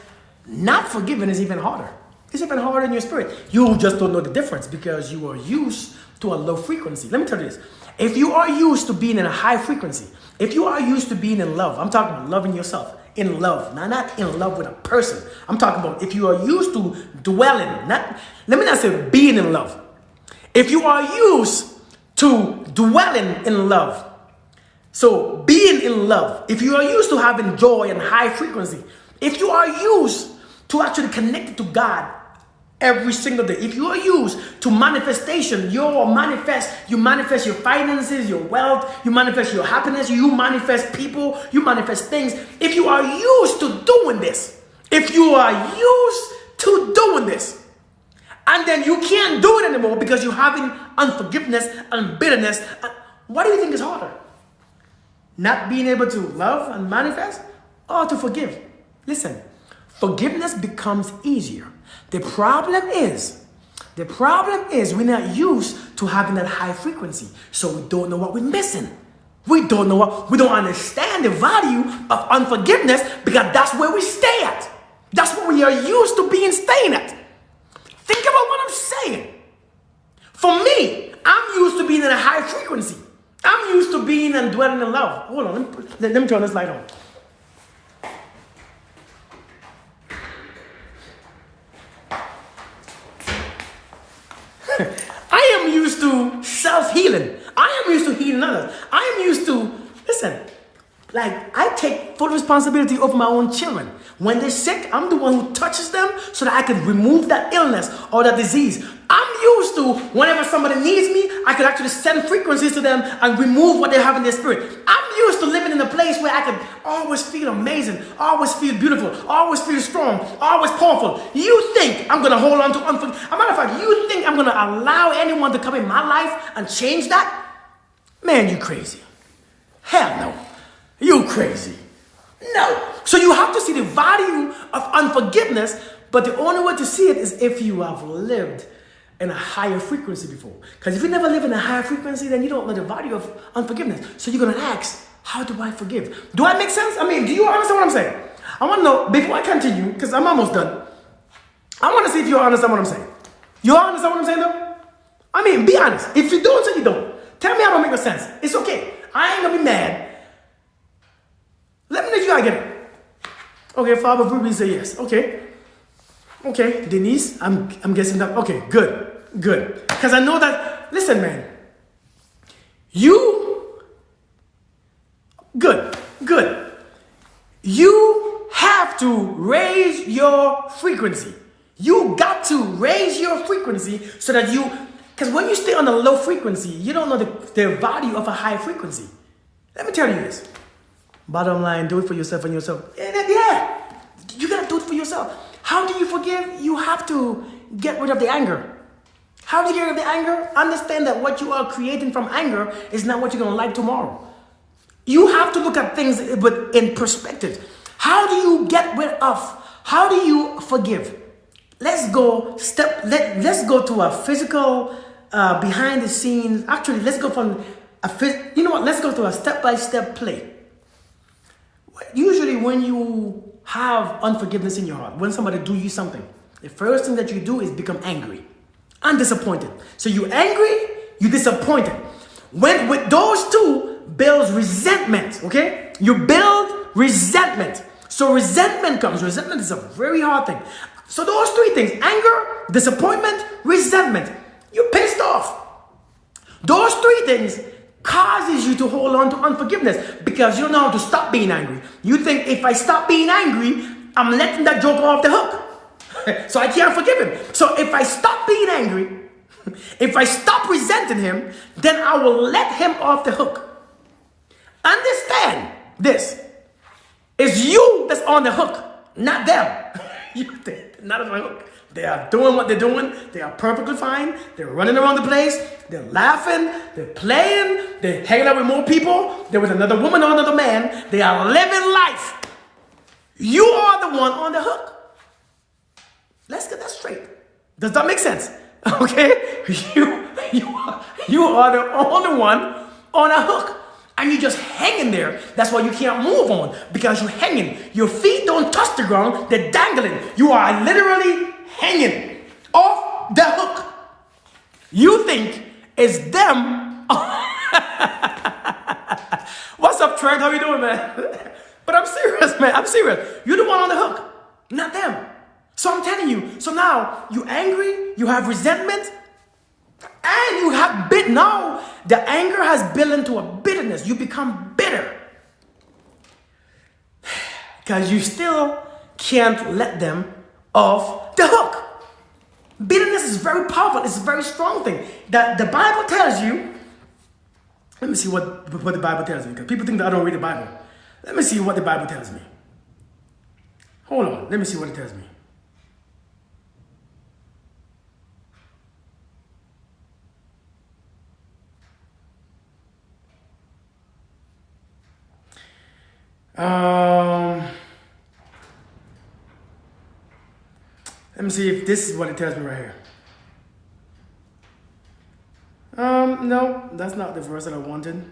not forgiving is even harder. It's even harder in your spirit. You just don't know the difference because you are used to a low frequency. Let me tell you this. If you are used to being in a high frequency, if you are used to being in love, I'm talking about loving yourself, in love, not in love with a person. I'm talking about if you are used to dwelling, let me not say being in love. If you are used to dwelling in love, so being in love, if you are used to having joy and high frequency, if you are used to actually connect to God every single day, if you are used to manifestation, you manifest your finances, your wealth, you manifest your happiness, you manifest people, you manifest things. If you are used to doing this, and then you can't do it anymore because you're having unforgiveness and bitterness, what do you think is harder? Not being able to love and manifest, or to forgive? Listen, forgiveness becomes easier. The problem is we're not used to having that high frequency. So we don't know what we're missing. We don't understand the value of unforgiveness because that's where we stay at. That's what we are used to staying at. Think about what I'm saying. For me, I'm used to being in a high frequency. I'm used to being and dwelling in love. Hold on, let me turn this light on. I am used to self-healing. I am used to healing others. I am used to, listen, I take full responsibility over my own children. When they're sick, I'm the one who touches them so that I can remove that illness or that disease. I'm used to, whenever somebody needs me, I could actually send frequencies to them and remove what they have in their spirit. I'm used to living in a place where I can always feel amazing, always feel beautiful, always feel strong, always powerful. You think I'm going to hold on to unforgiveness? As a matter of fact, you think I'm going to allow anyone to come in my life and change that? Man, you crazy. Hell no. You crazy. No. So you have to see the value of unforgiveness, but the only way to see it is if you have lived in a higher frequency before. Because if you never live in a higher frequency, then you don't know the value of unforgiveness. So you're going to ask, how do I forgive? Do I make sense? I mean, do you understand what I'm saying? I want to know, before I continue, because I'm almost done, I want to see if you understand what I'm saying. You understand what I'm saying though? I mean, be honest. If you don't, say you don't. Tell me I don't make no sense. It's okay. I ain't going to be mad. Let me know if you get it. Okay, Father Ruby say yes. Okay, Denise, I'm guessing that. Okay, good. Because I know that, listen, man. Good. You have to raise your frequency. You got to raise your frequency so that because when you stay on a low frequency, you don't know the value of a high frequency. Let me tell you this. Bottom line, do it for yourself and yourself. Yeah, you got to do it for yourself. How do you forgive? You have to get rid of the anger. How do you get rid of the anger? Understand that what you are creating from anger is not what you're going to like tomorrow. You have to look at things in perspective. How do you how do you forgive? Let's go to a physical, behind the scenes. Actually, let's go from let's go to a step-by-step play. Usually when you have unforgiveness in your heart, when somebody do you something, the first thing that you do is become angry and disappointed. So you're angry, you're disappointed. With those two builds resentment, okay? You build resentment. So resentment comes. Resentment is a very hard thing. So those three things, anger, disappointment, resentment, you're pissed off. Those three things causes you to hold on to unforgiveness because you don't know how to stop being angry. You think if I stop being angry, I'm letting that joker off the hook. So I can't forgive him. So if I stop being angry, if I stop resenting him, then I will let him off the hook. Understand this. It's you that's on the hook, not them. They're not on the hook. They are doing what they're doing. They are perfectly fine. They're running around the place. They're laughing. They're playing. They're hanging out with more people. They're with another woman or another man. They are living life. You are the one on the hook. Let's get that straight. Does that make sense? Okay? You are the only one on a hook. And you're just hanging there. That's why you can't move on. Because you're hanging. Your feet don't touch the ground. They're dangling. You are literally hanging off the hook. You think it's them. What's up, Trent? How you doing, man? But I'm serious, man. I'm serious. You're the one on the hook, not them. So I'm telling you. So now you're angry. You have resentment. And you have now the anger has built into a bitterness. You become bitter. Because you still can't let them off the hook. Bitterness is very powerful. It's a very strong thing. That the Bible tells you. Let me see what the Bible tells me. Because people think that I don't read the Bible. Let me see what the Bible tells me. Hold on. Let me see what it tells me. Let me see if this is what it tells me right here. No, that's not the verse that I wanted.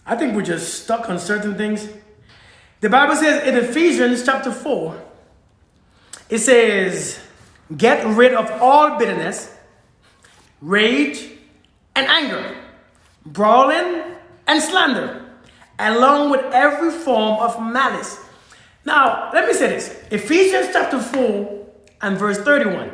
I think we're just stuck on certain things. The Bible says in Ephesians chapter 4, it says, get rid of all bitterness, rage, and anger, brawling, and slander, along with every form of malice. Now, let me say this. Ephesians chapter 4 and verse 31.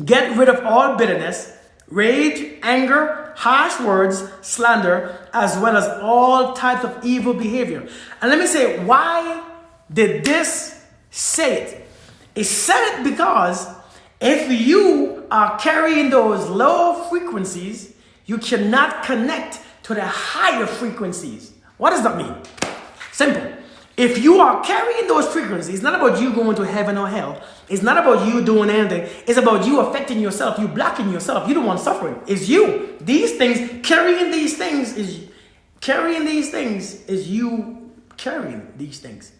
Get rid of all bitterness, rage, anger, harsh words, slander, as well as all types of evil behavior. And let me say, why did this say it? It said it because if you are carrying those low frequencies, you cannot connect to the higher frequencies. What does that mean? Simple. If you are carrying those frequencies, it's not about you going to heaven or hell. It's not about you doing anything. It's about you affecting yourself. You blocking yourself. You don't want suffering. It's you. These things, carrying these things is you carrying these things.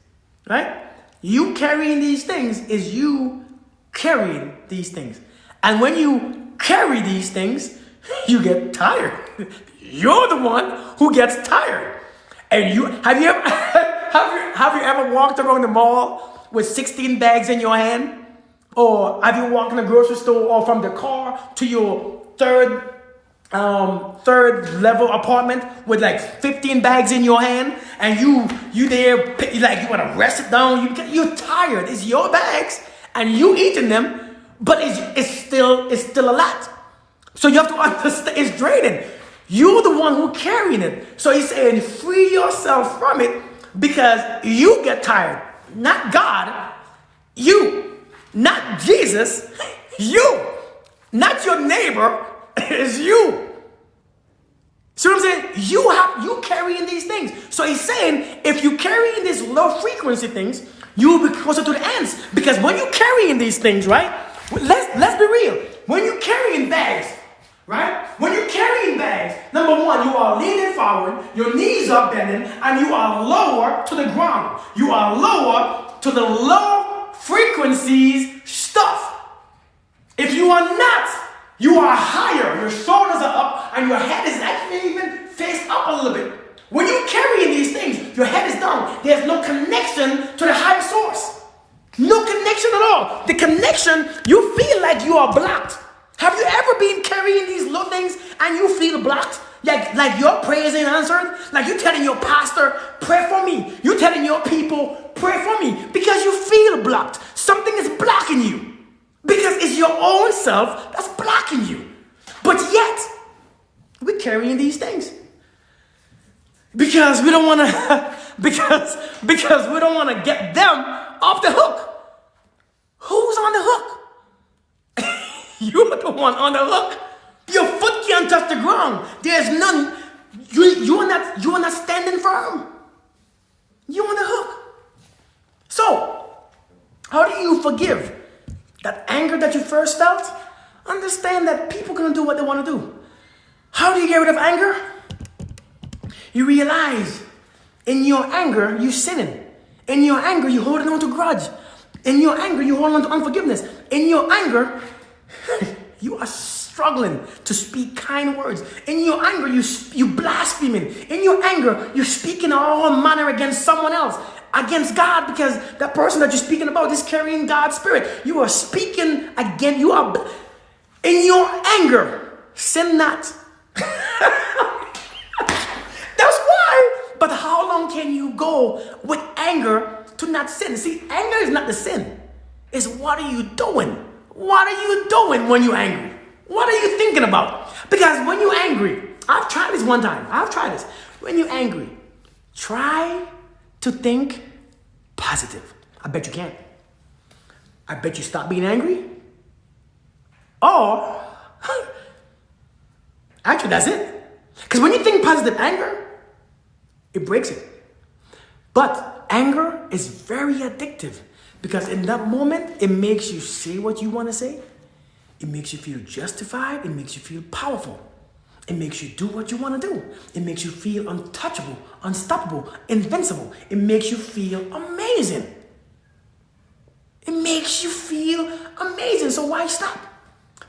Right? You carrying these things is you carrying these things. And when you carry these things, you get tired. You're the one who gets tired. And have you ever walked around the mall with 16 bags in your hand? Or have you walked in a grocery store or from the car to your third level apartment with like 15 bags in your hand, and you there like you want to rest it down? You're tired. It's your bags and you eating them but it's still a lot. So you have to understand, it's draining. You're the one who carrying it. So he's saying, free yourself from it because you get tired. Not God, you. Not Jesus, you. Not your neighbor, it's you. See what I'm saying? You carrying these things. So he's saying, if you carrying these low frequency things, you will be closer to the ends. Because when you carrying these things, right? Let's be real. When you carrying bags, right? When you're carrying bags, number one, you are leaning forward, your knees are bending, and you are lower to the ground. You are lower to the low frequencies stuff. If you are not, you are higher. Your shoulders are up, and your head is actually even faced up a little bit. When you're carrying these things, your head is down. There's no connection to the higher source. No connection at all. The connection, you feel like you are blocked. Have you ever been carrying these little things and you feel blocked? Like your prayers ain't answered? Like you telling your pastor, pray for me. You telling your people, pray for me. Because you feel blocked. Something is blocking you. Because it's your own self that's blocking you. But yet, we're carrying these things. Because we don't want to, because we don't want to get them off the hook. Who's on the hook? You're the one on the hook. Your foot can't touch the ground. There's none. You're not standing firm. You're on the hook. So, how do you forgive? That anger that you first felt? Understand that people can do what they want to do. How do you get rid of anger? You realize in your anger, you're sinning. In your anger, you're holding on to grudge. In your anger, you're holding on to unforgiveness. In your anger, you are struggling to speak kind words. In your anger, you blaspheming. In your anger, you're speaking all manner against someone else, against God, because that person that you're speaking about is carrying God's spirit. You are speaking again. You are in your anger. Sin not. That's why. But how long can you go with anger to not sin? See, anger is not the sin. It's what are you doing? What are you doing when you're angry? What are you thinking about? Because when you're angry, I've tried this one time. I've tried this. When you're angry, try to think positive. I bet you can't. I bet you stop being angry. Or, actually, that's it. Because when you think positive anger, it breaks it. But anger is very addictive. Because in that moment, it makes you say what you want to say. It makes you feel justified. It makes you feel powerful. It makes you do what you want to do. It makes you feel untouchable, unstoppable, invincible. It makes you feel amazing. It makes you feel amazing. So why stop?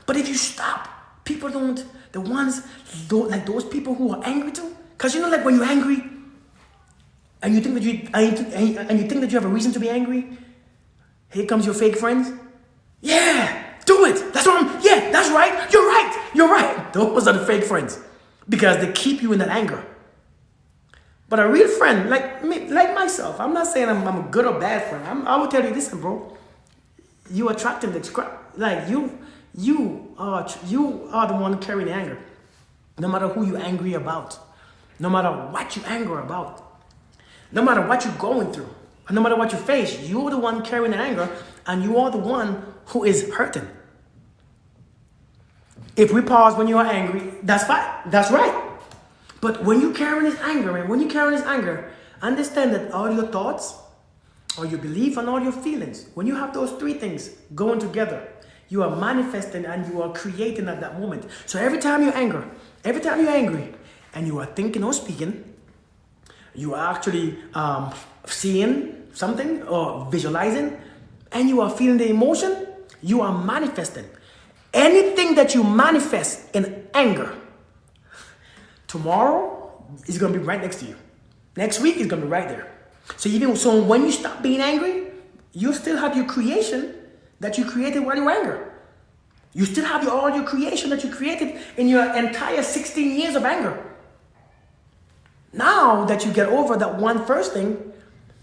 But if you stop, people don't, the ones, like those people who are angry too. Because you know, like when you're angry, and you think that you have a reason to be angry, here comes your fake friends. Yeah, do it. That's right. You're right. Those are the fake friends. Because they keep you in that anger. But a real friend, like me, like myself, I'm not saying I'm a good or bad friend. I will tell you, listen, bro. You attracting the crap. Like you are the one carrying the anger. No matter who you're angry about. No matter what you're angry about. No matter what you're going through. No matter what you face, you're the one carrying the anger, and you are the one who is hurting. If we pause when you are angry, that's fine. That's right. But when you carry this anger, understand that all your thoughts, all your belief, and all your feelings, when you have those three things going together, you are manifesting and you are creating at that moment. So every time you're angry, and you are thinking or speaking, you are actually seeing something or visualizing, and you are feeling the emotion, you are manifesting. Anything that you manifest in anger, tomorrow is going to be right next to you. Next week is going to be right there. So when you stop being angry, you still have your creation that you created while you were angry. You still have all your creation that you created in your entire 16 years of anger. Now that you get over that one first thing,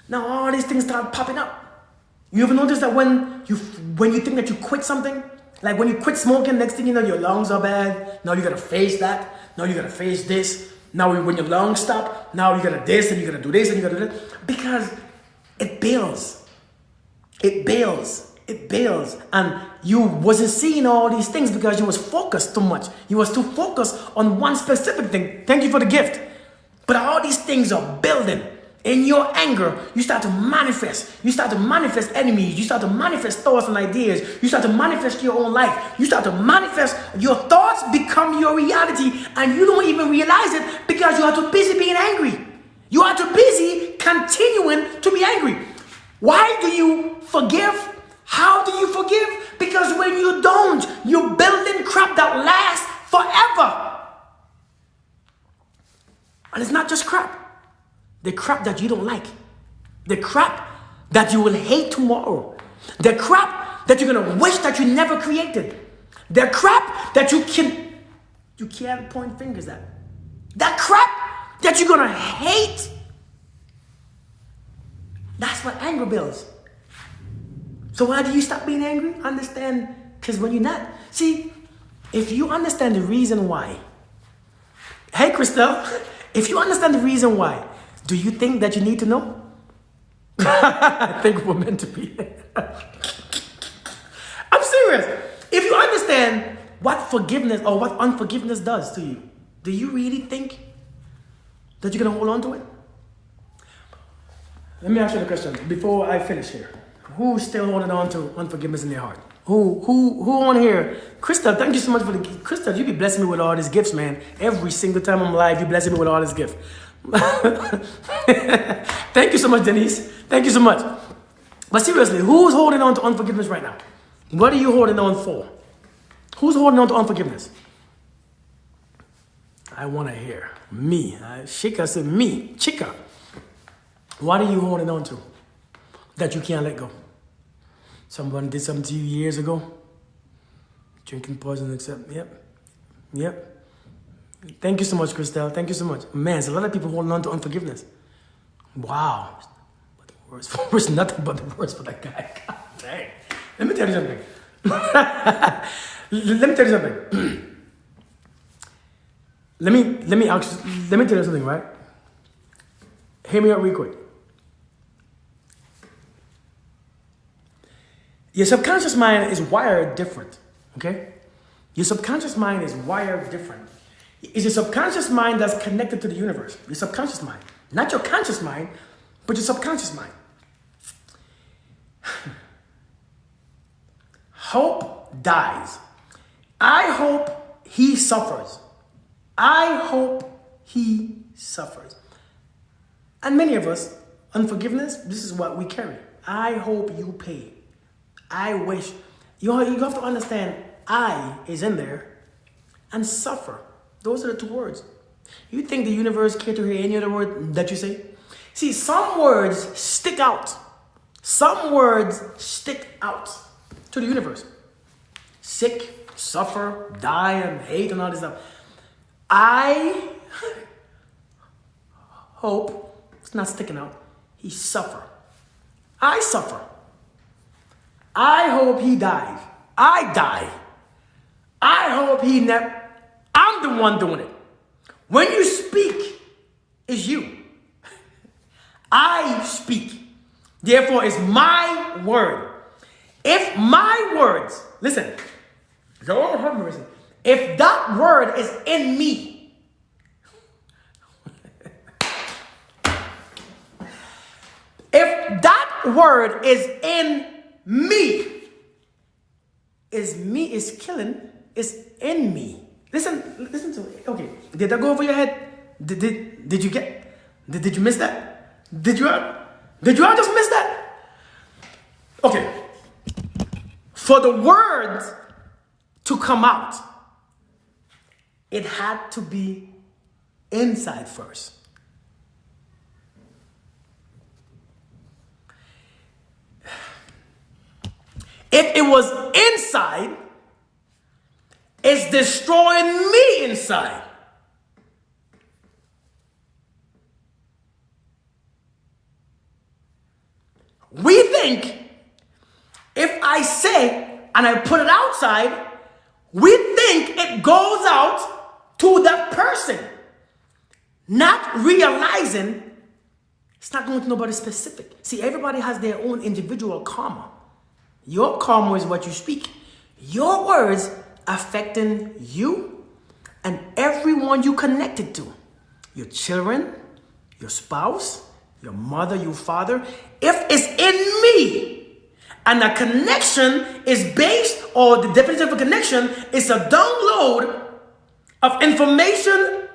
now all these things start popping up. You ever notice that when you think that you quit something, Like when you quit smoking, next thing you know, your lungs are bad. Now you gotta face that. Now you gotta face this. Now when your lungs stop, now you gotta this and you gotta do this and you gotta do this. Because it builds. It builds. It builds. And you wasn't seeing all these things because you was focused too much. You was too focused on one specific thing. Thank you for the gift. But all these things are building. In your anger, you start to manifest. You start to manifest enemies. You start to manifest thoughts and ideas. You start to manifest your own life. You start to manifest, your thoughts become your reality and you don't even realize it because you are too busy being angry. You are too busy continuing to be angry. Why do you forgive? How do you forgive? Because when you don't, you're building crap that lasts forever. And it's not just crap. The crap that you don't like. The crap that you will hate tomorrow. The crap that you're going to wish that you never created. The crap that you can't point fingers at. That crap that you're going to hate. That's what anger builds. So why do you stop being angry? Understand, because when you're not. See, if you understand the reason why. Hey, Christelle, if you understand the reason why, do you think that you need to know? I think we're meant to be. I'm serious. If you understand what forgiveness or what unforgiveness does to you, do you really think that you're going to hold on to it? Let me ask you a question before I finish here. Who's still holding on to unforgiveness in their heart? Who on here? Krista, thank you so much for the gift. Krista, you be blessing me with all these gifts, man. Every single time I'm live, you blessing me with all these gifts. Thank you so much, Denise. Thank you so much. But seriously, who's holding on to unforgiveness right now? What are you holding on for? Who's holding on to unforgiveness? I want to hear. Me. Shika said me. Chica. What are you holding on to that you can't let go? Someone did something to you years ago? Drinking poison, except, yep. Thank you so much, Christelle. Thank you so much. Man, there's a lot of people holding on to unforgiveness. Wow. But the worst, nothing but the worst for that guy. God dang. Let me tell you something. Let me tell you something. Let me tell you something, right? Hear me out real quick. Your subconscious mind is wired different, okay? Your subconscious mind is wired different. It's your subconscious mind that's connected to the universe. Your subconscious mind. Not your conscious mind, but your subconscious mind. Hope dies. I hope he suffers. I hope he suffers. And many of us, unforgiveness, this is what we carry. I hope you pay. I wish. You have to understand, I is in there and suffer. Those are the two words. You think the universe care to hear any other word that you say? See, some words stick out. Some words stick out to the universe. Sick, suffer, die, and hate, and all this stuff. I hope it's not sticking out. He suffer. I suffer. I hope he dies. I die. I hope he never. I'm the one doing it. When you speak, it's you. I speak. Therefore, it's my word. If my words, listen, Lord have mercy. If that word is in me, if that word is in me, is killing, is in me. Listen to me. Okay, did that go over your head? Did you get? Did you miss that? Did you all just miss that? Okay. For the words to come out, it had to be inside first. If it was inside, it's destroying me inside. We think if I say and I put it outside, we think it goes out to that person, not realizing it's not going to nobody specific. See, everybody has their own individual karma. Your karma is what you speak. Your words affecting you and everyone you connected to. Your children, your spouse, your mother, your father. If it's in me and a connection is based, or the definition of a connection is a download of information,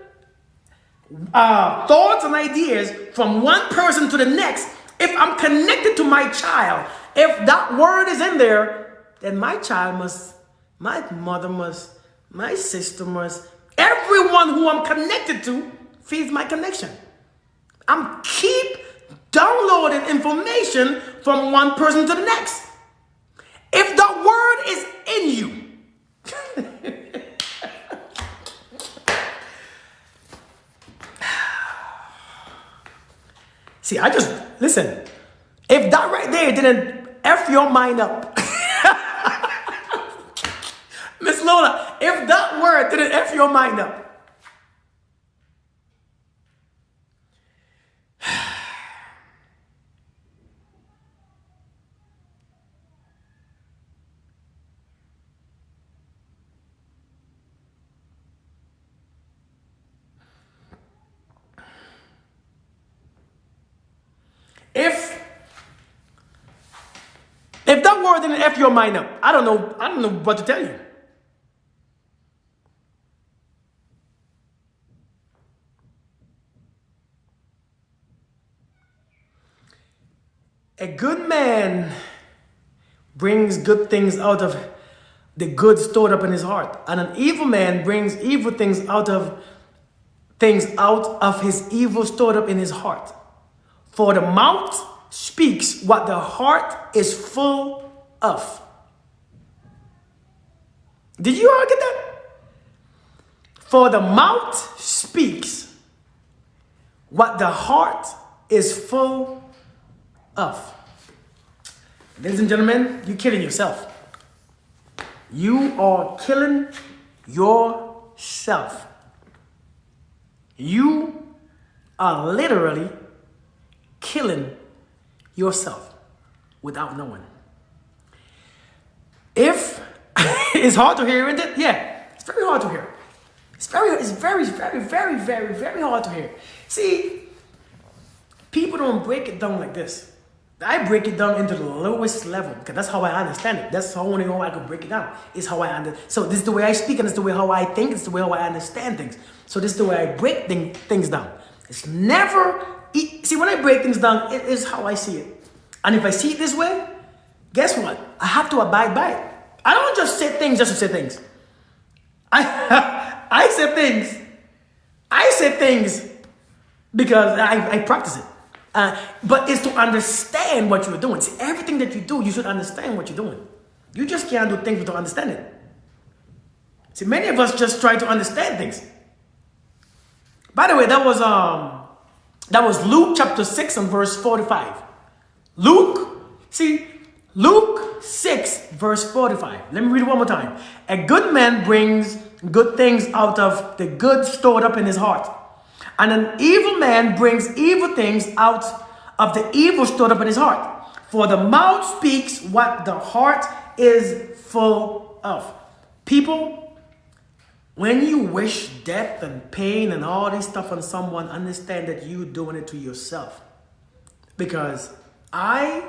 thoughts and ideas from one person to the next. If I'm connected to my child, if that word is in there, then my child must, my mother must, my sister must, everyone who I'm connected to feeds my connection. I'm keep downloading information from one person to the next. If the word is in you, see, I just, listen, if that right there didn't F your mind up, Miss Lola, if that word didn't F your mind up, if that word didn't F your mind up, I don't know what to tell you. A good man brings good things out of the good stored up in his heart, and an evil man brings evil things out of his evil stored up in his heart. For the mouth speaks what the heart is full of. Did you all get that? For the mouth speaks what the heart is full of. Ladies and gentlemen, you're killing yourself. You are killing yourself. You are literally killing yourself without knowing. If it's hard to hear, isn't it? Yeah, it's very hard to hear. It's very hard to hear. See, people don't break it down like this. I break it down into the lowest level because that's how I understand it. That's how only how I can break it down. Is how I understand. So this is the way I speak, and it's the way how I think. It's the way how I understand things. So this is the way I break things down. It's never. See, when I break things down, it is how I see it. And if I see it this way, guess what? I have to abide by it. I don't just say things just to say things. I say things. I say things because I practice it. But it's to understand what you're doing. See, everything that you do, you should understand what you're doing. You just can't do things without understanding. See, many of us just try to understand things. By the way, that was Luke chapter 6 and verse 45. Luke 6 verse 45. Let me read it one more time. A good man brings good things out of the good stored up in his heart. And an evil man brings evil things out of the evil stored up in his heart. For the mouth speaks what the heart is full of. People, when you wish death and pain and all this stuff on someone, understand that you're doing it to yourself. Because I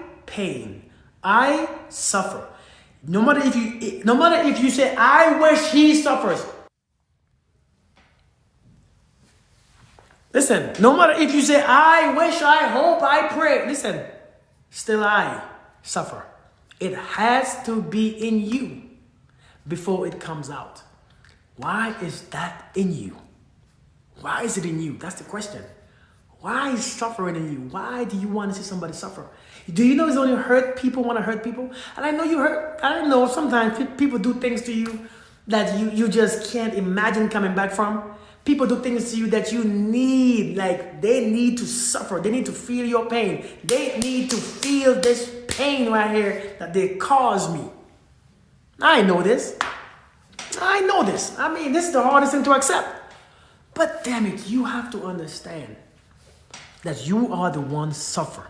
suffer. No matter if you say, I wish he suffers. Listen, no matter if you say, I wish, I hope, I pray. Listen, still I suffer. It has to be in you before it comes out. Why is that in you? Why is it in you? That's the question. Why is suffering in you? Why do you want to see somebody suffer? Do you know it's only hurt people want to hurt people? And I know you hurt. I know sometimes people do things to you that you just can't imagine coming back from. People do things to you that you need, like they need to suffer. They need to feel your pain. They need to feel this pain right here that they cause me. I know this. I know this. I mean, this is the hardest thing to accept. But damn it, you have to understand that you are the one suffer.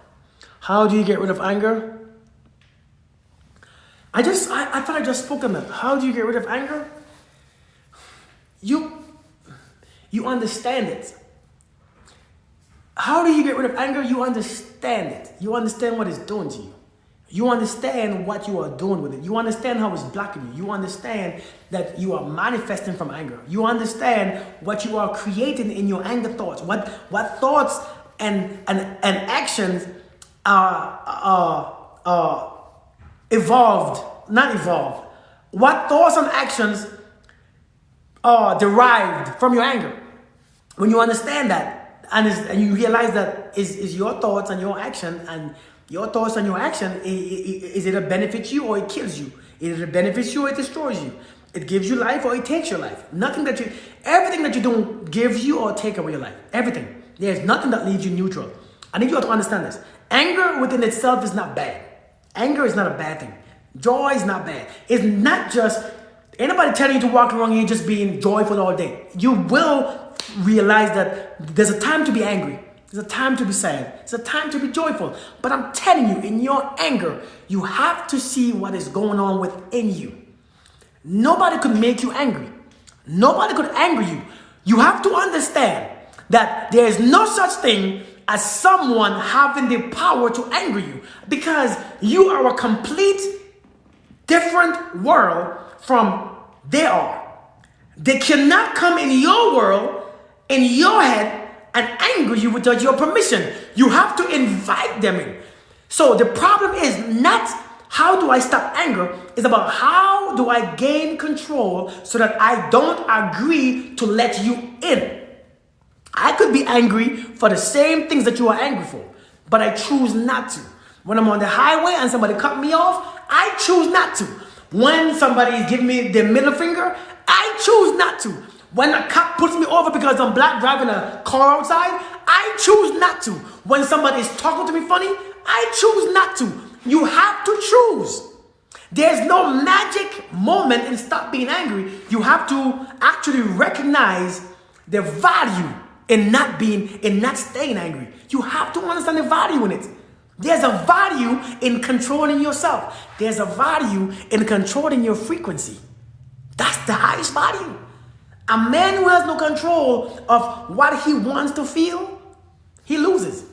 How do you get rid of anger? I thought I just spoke on that. How do you get rid of anger? You understand it. How do you get rid of anger? You understand it. You understand what it's doing to you. You understand what you are doing with it. You understand how it's blocking you. You understand that you are manifesting from anger. You understand what you are creating in your anger thoughts. What thoughts and actions are not evolved. What thoughts and actions are derived from your anger? When you understand that and you realize that is your thoughts and your action, and your thoughts and your action, is it a benefit you or it kills you? Is it a benefits you or it destroys you? It gives you life or it takes your life. Everything that you do gives you or take away your life. Everything. There's nothing that leaves you neutral. I need you all to understand this. Anger within itself is not bad. Anger is not a bad thing. Joy is not bad. It's not just anybody telling you to walk around here just being joyful all day. You will realize that there's a time to be angry. There's a time to be sad. It's a time to be joyful. But I'm telling you, in your anger, you have to see what is going on within you. Nobody could make you angry. Nobody could anger you. You have to understand that there is no such thing as someone having the power to anger you, because you are a complete different world from they are. They cannot come in your world, in your head, and anger you without your permission. You have to invite them in. So the problem is not how do I stop anger, it's about how do I gain control so that I don't agree to let you in. I could be angry for the same things that you are angry for, but I choose not to. When I'm on the highway and somebody cut me off, I choose not to. When somebody is giving me their middle finger, I choose not to. When a cop puts me over because I'm black driving a car outside, I choose not to. When somebody is talking to me funny, I choose not to. You have to choose. There's no magic moment in stop being angry. You have to actually recognize the value in not staying angry. You have to understand the value in it. There's a value in controlling yourself. There's a value in controlling your frequency. That's the highest value. A man who has no control of what he wants to feel, he loses.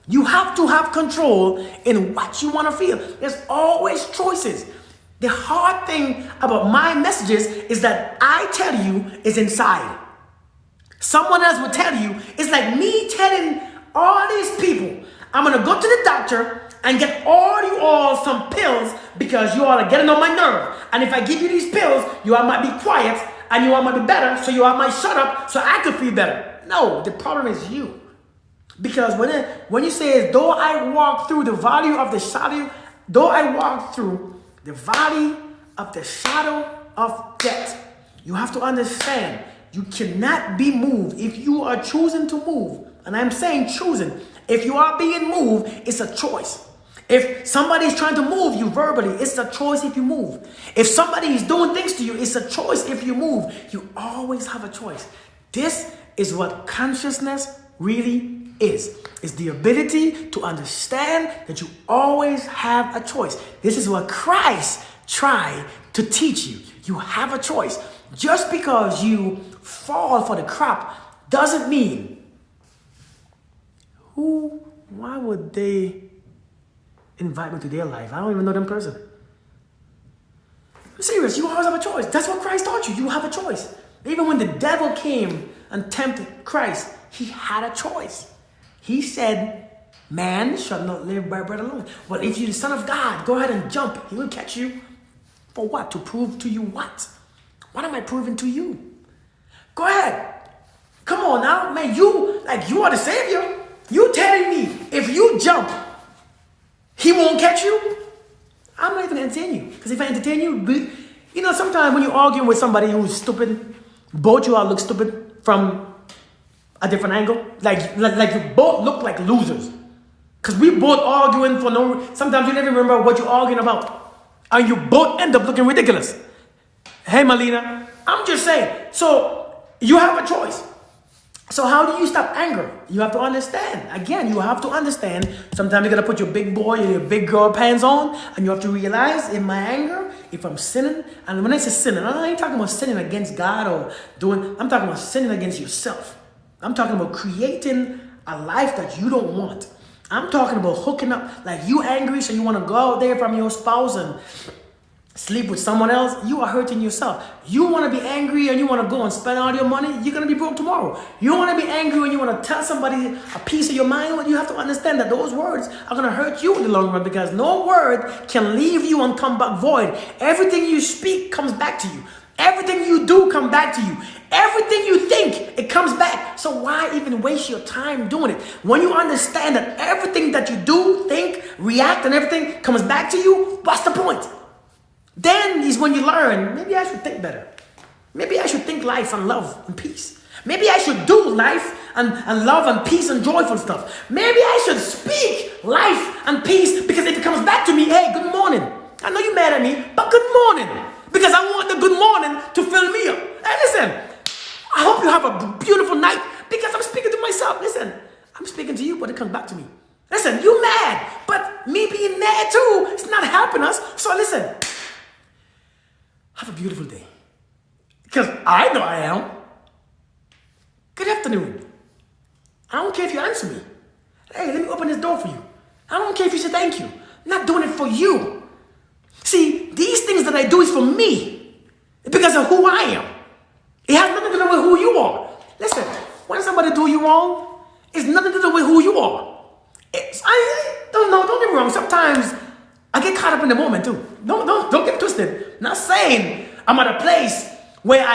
You have to have control in what you want to feel. There's always choices. The hard thing about my messages is that I tell you is inside. Someone else will tell you. It's like me telling all these people, I'm going to go to the doctor and get you all some pills because you all are getting on my nerve. And if I give you these pills, you all might be quiet and you all might be better, so you all might shut up so I could feel better. No, the problem is you. Because when you say, though I walk through the valley of the shadow, though I walk through the valley of the shadow of death, you have to understand you cannot be moved if you are choosing to move. And I'm saying choosing. If you are being moved, it's a choice. If somebody is trying to move you verbally, it's a choice if you move. If somebody is doing things to you, it's a choice if you move. You always have a choice. This is what consciousness really is. It's the ability to understand that you always have a choice. This is what Christ tried to teach you. You have a choice. Just because you fall for the crap doesn't mean why would they invite me to their life? I don't even know them person. I'm serious, you always have a choice. That's what Christ taught you. You have a choice. Even when the devil came and tempted Christ, he had a choice. He said, man shall not live by bread alone. Well, if you're the Son of God, go ahead and jump. He will catch you. For what? To prove to you what? What am I proving to you? Go ahead. Come on now, man. You are the Savior. You telling me if you jump, he won't catch you? I'm not even entertain you. Because if I entertain you, sometimes when you're arguing with somebody who's stupid, both you all look stupid from a different angle. Like you both look like losers. Because we both arguing for sometimes you never remember what you're arguing about. And you both end up looking ridiculous. Hey, Melina, I'm just saying. So you have a choice. So how do you stop anger? You have to understand. Again, you have to understand. Sometimes you got to put your big boy and your big girl pants on. And you have to realize in my anger, if I'm sinning. And when I say sinning, I ain't talking about sinning against God or I'm talking about sinning against yourself. I'm talking about creating a life that you don't want. I'm talking about hooking up. Like you angry, so you want to go out there from your spouse and sleep with someone else. You are hurting yourself. You want to be angry and you want to go and spend all your money. You're going to be broke tomorrow. You want to be angry and you want to tell somebody a piece of your mind. Well, you have to understand that those words are going to hurt you in the long run, because no word can leave you and come back void. Everything you speak comes back to you. Everything you do comes back to you. Everything you think, it comes back. So why even waste your time doing it? When you understand that everything that you do, think, react, and everything comes back to you, what's the point? Then is when you learn, maybe I should think better. Maybe I should think life and love and peace. Maybe I should do life and love and peace and joyful stuff. Maybe I should speak life and peace, because if it comes back to me, hey, good morning. I know you're mad at me, but good morning. Because I want the good morning to fill me up. Hey, listen, I hope you have a beautiful night, because I'm speaking to myself. Listen, I'm speaking to you, but it comes back to me. Listen, you mad, but me being mad too, it's not helping us. So listen, have a beautiful day. Because I know I am. Good afternoon. I don't care if you answer me. Hey, let me open this door for you. I don't care if you say thank you. I'm not doing it for you. See, these things that I do is for me. It's because of who I am. It has nothing to do with who you are. Listen, when somebody do you wrong, it's nothing to do with who you are. I don't know, don't get me wrong. Sometimes I get caught up in the moment too. Don't get twisted. Not saying I'm at a place where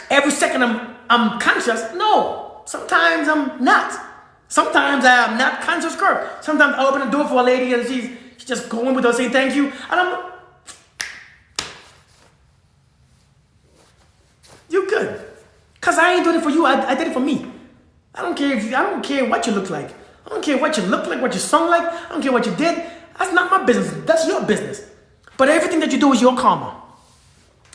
every second I'm conscious. No, sometimes I'm not. Sometimes I'm not conscious, Kirk. Sometimes I open the door for a lady and she's just going without saying thank you. And you're good. Because I ain't doing it for you, I did it for me. I don't care what you look like. I don't care what you look like, what you sound like. I don't care what you did. That's not my business. That's your business. But everything that you do is your karma.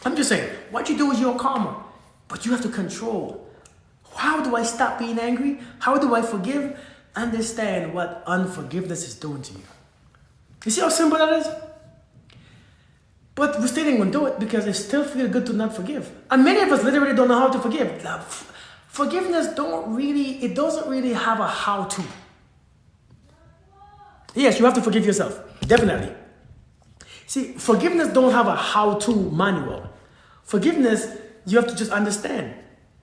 I'm just saying, what you do is your karma. But you have to control. How do I stop being angry? How do I forgive? Understand what unforgiveness is doing to you. You see how simple that is? But we still ain't going to do it, because it still feels good to not forgive. And many of us literally don't know how to forgive. Forgiveness doesn't really have a how-to. Yes, you have to forgive yourself. Definitely. See, forgiveness don't have a how-to manual. Forgiveness, you have to just understand.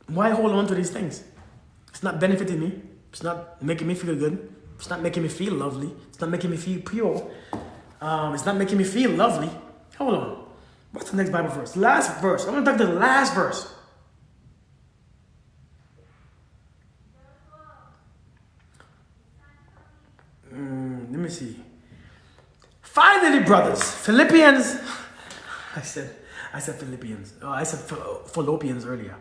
Why hold on to these things? It's not benefiting me. It's not making me feel good. It's not making me feel lovely. It's not making me feel pure. It's not making me feel lovely. Hold on. What's the next Bible verse? Last verse. I'm going to talk to the last verse. Let me see. Finally, brothers, Philippians. I said Philippians. Oh, I said Philippians earlier.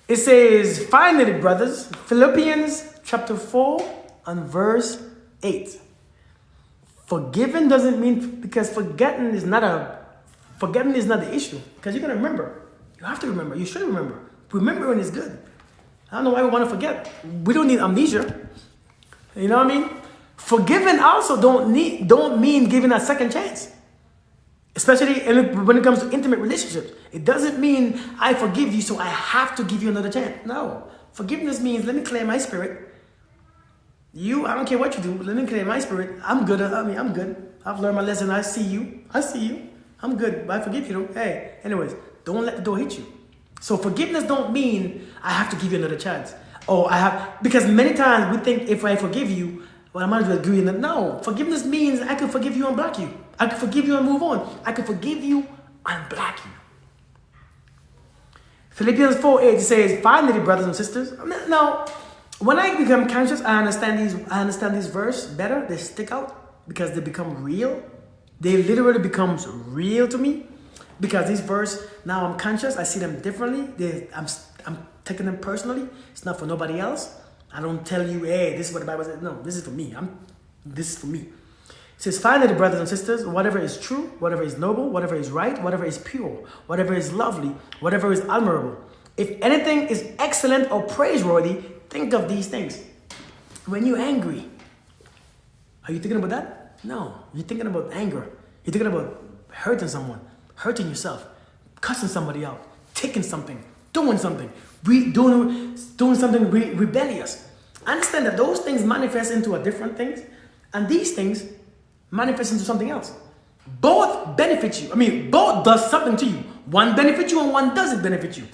It says, finally, brothers, Philippians chapter 4 and verse 8. Forgiving doesn't mean, because forgetting is not the issue. Because you're going to remember. You have to remember. You should remember. Remembering is good. I don't know why we want to forget. We don't need amnesia. You know what I mean? Forgiving also don't mean giving a second chance. Especially when it comes to intimate relationships. It doesn't mean I forgive you, so I have to give you another chance. No. Forgiveness means, let me clear my spirit. I don't care what you do, let me clear my spirit. I'm good. I'm good. I've learned my lesson. I see you. I'm good. But I forgive you. Hey, anyways, don't let the door hit you. So forgiveness don't mean I have to give you another chance. Because many times we think if I forgive you, well, I might as well agree. No, forgiveness means I can forgive you and block you. I can forgive you and move on. I can forgive you and block you. Philippians 4:8 says, finally, brothers and sisters. Now, when I become conscious, I understand these verses better. They stick out because they become real. They literally becomes real to me. Because these verses, now I'm conscious. I see them differently. I'm taking them personally. It's not for nobody else. I don't tell you, hey, this is what the Bible says. No, this is for me. This is for me. It says, finally, brothers and sisters, whatever is true, whatever is noble, whatever is right, whatever is pure, whatever is lovely, whatever is admirable, if anything is excellent or praiseworthy, think of these things. When you're angry, are you thinking about that? No, you're thinking about anger. You're thinking about hurting someone, hurting yourself, cussing somebody out, taking something, doing something, doing something rebellious. Understand that those things manifest into a different things, and these things manifest into something else. Both benefit you. I mean, both does something to you. One benefits you and one doesn't benefit you.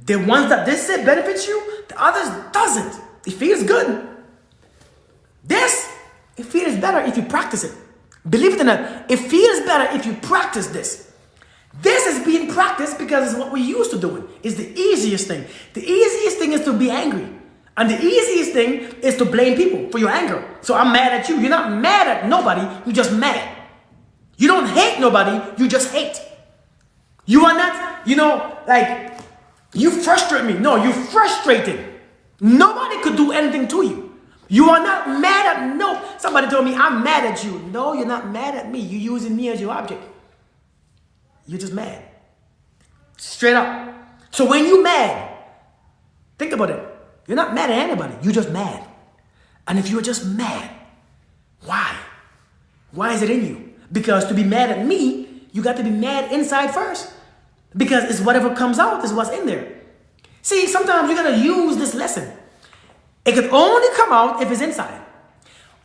The ones that this say benefits you, the others doesn't. It feels good. This, it feels better if you practice it. Believe it or not, it feels better if you practice this. This is being practiced because it's what we're used to doing. It's the easiest thing. The easiest thing is to be angry. And the easiest thing is to blame people for your anger. So I'm mad at you. You're not mad at nobody. You're just mad. You don't hate nobody. You just hate. You are not, like, you frustrate me. No, you're frustrated. Nobody could do anything to you. You are not mad at no. Somebody told me, I'm mad at you. No, you're not mad at me. You're using me as your object. You're just mad. Straight up. So when you're mad, think about it. You're not mad at anybody. You're just mad. And if you're just mad, why? Why is it in you? Because to be mad at me, you got to be mad inside first. Because it's whatever comes out is what's in there. See, sometimes you're going to use this lesson. It could only come out if it's inside.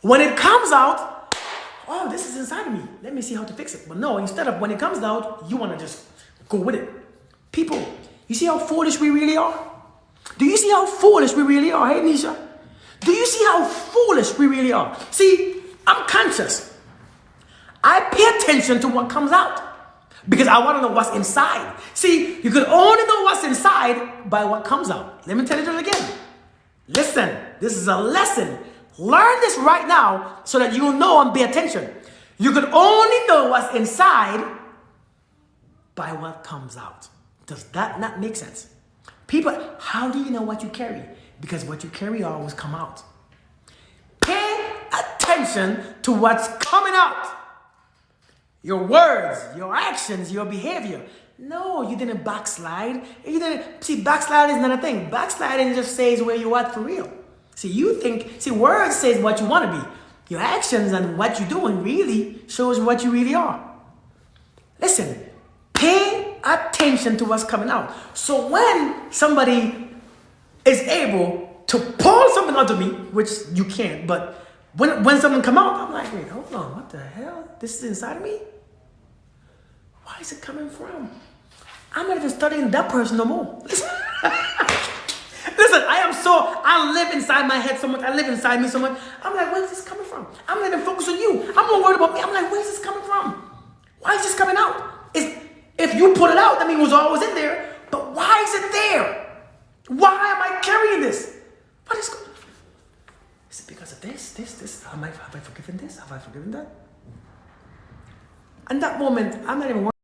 When it comes out, oh, this is inside of me. Let me see how to fix it. But no, instead of when it comes out, you want to just go with it. People, you see how foolish we really are? Do you see how foolish we really are? Hey, Nisha. Do you see how foolish we really are? See, I'm conscious. I pay attention to what comes out because I want to know what's inside. See, you can only know what's inside by what comes out. Let me tell you that again. Listen, this is a lesson. Learn this right now so that you'll know and pay attention. You can only know what's inside by what comes out. Does that not make sense? People, how do you know what you carry? Because what you carry always come out. Pay attention to what's coming out. Your words, your actions, your behavior. No, you didn't backslide. You didn't. See, backsliding is not a thing. Backsliding just says where you are for real. See, words says what you want to be. Your actions and what you're doing really shows what you really are. Listen, pay attention to what's coming out. So when somebody is able to pull something out of me, which you can't, but when something come out, I'm like, wait, hold on, what the hell? This is inside of me? Why is it coming from? I'm not even studying that person no more. Listen, I live inside my head so much. I live inside me so much. I'm like, where's this coming from? I'm not even focused on you. I'm more worried about me. I'm like, where's this coming from? Why is this coming out? If you put it out, that means it was always in there. But why is it there? Why am I carrying this? What is going on? Is it because of this? Have I forgiven this? Have I forgiven that? And that moment, I'm not even worried.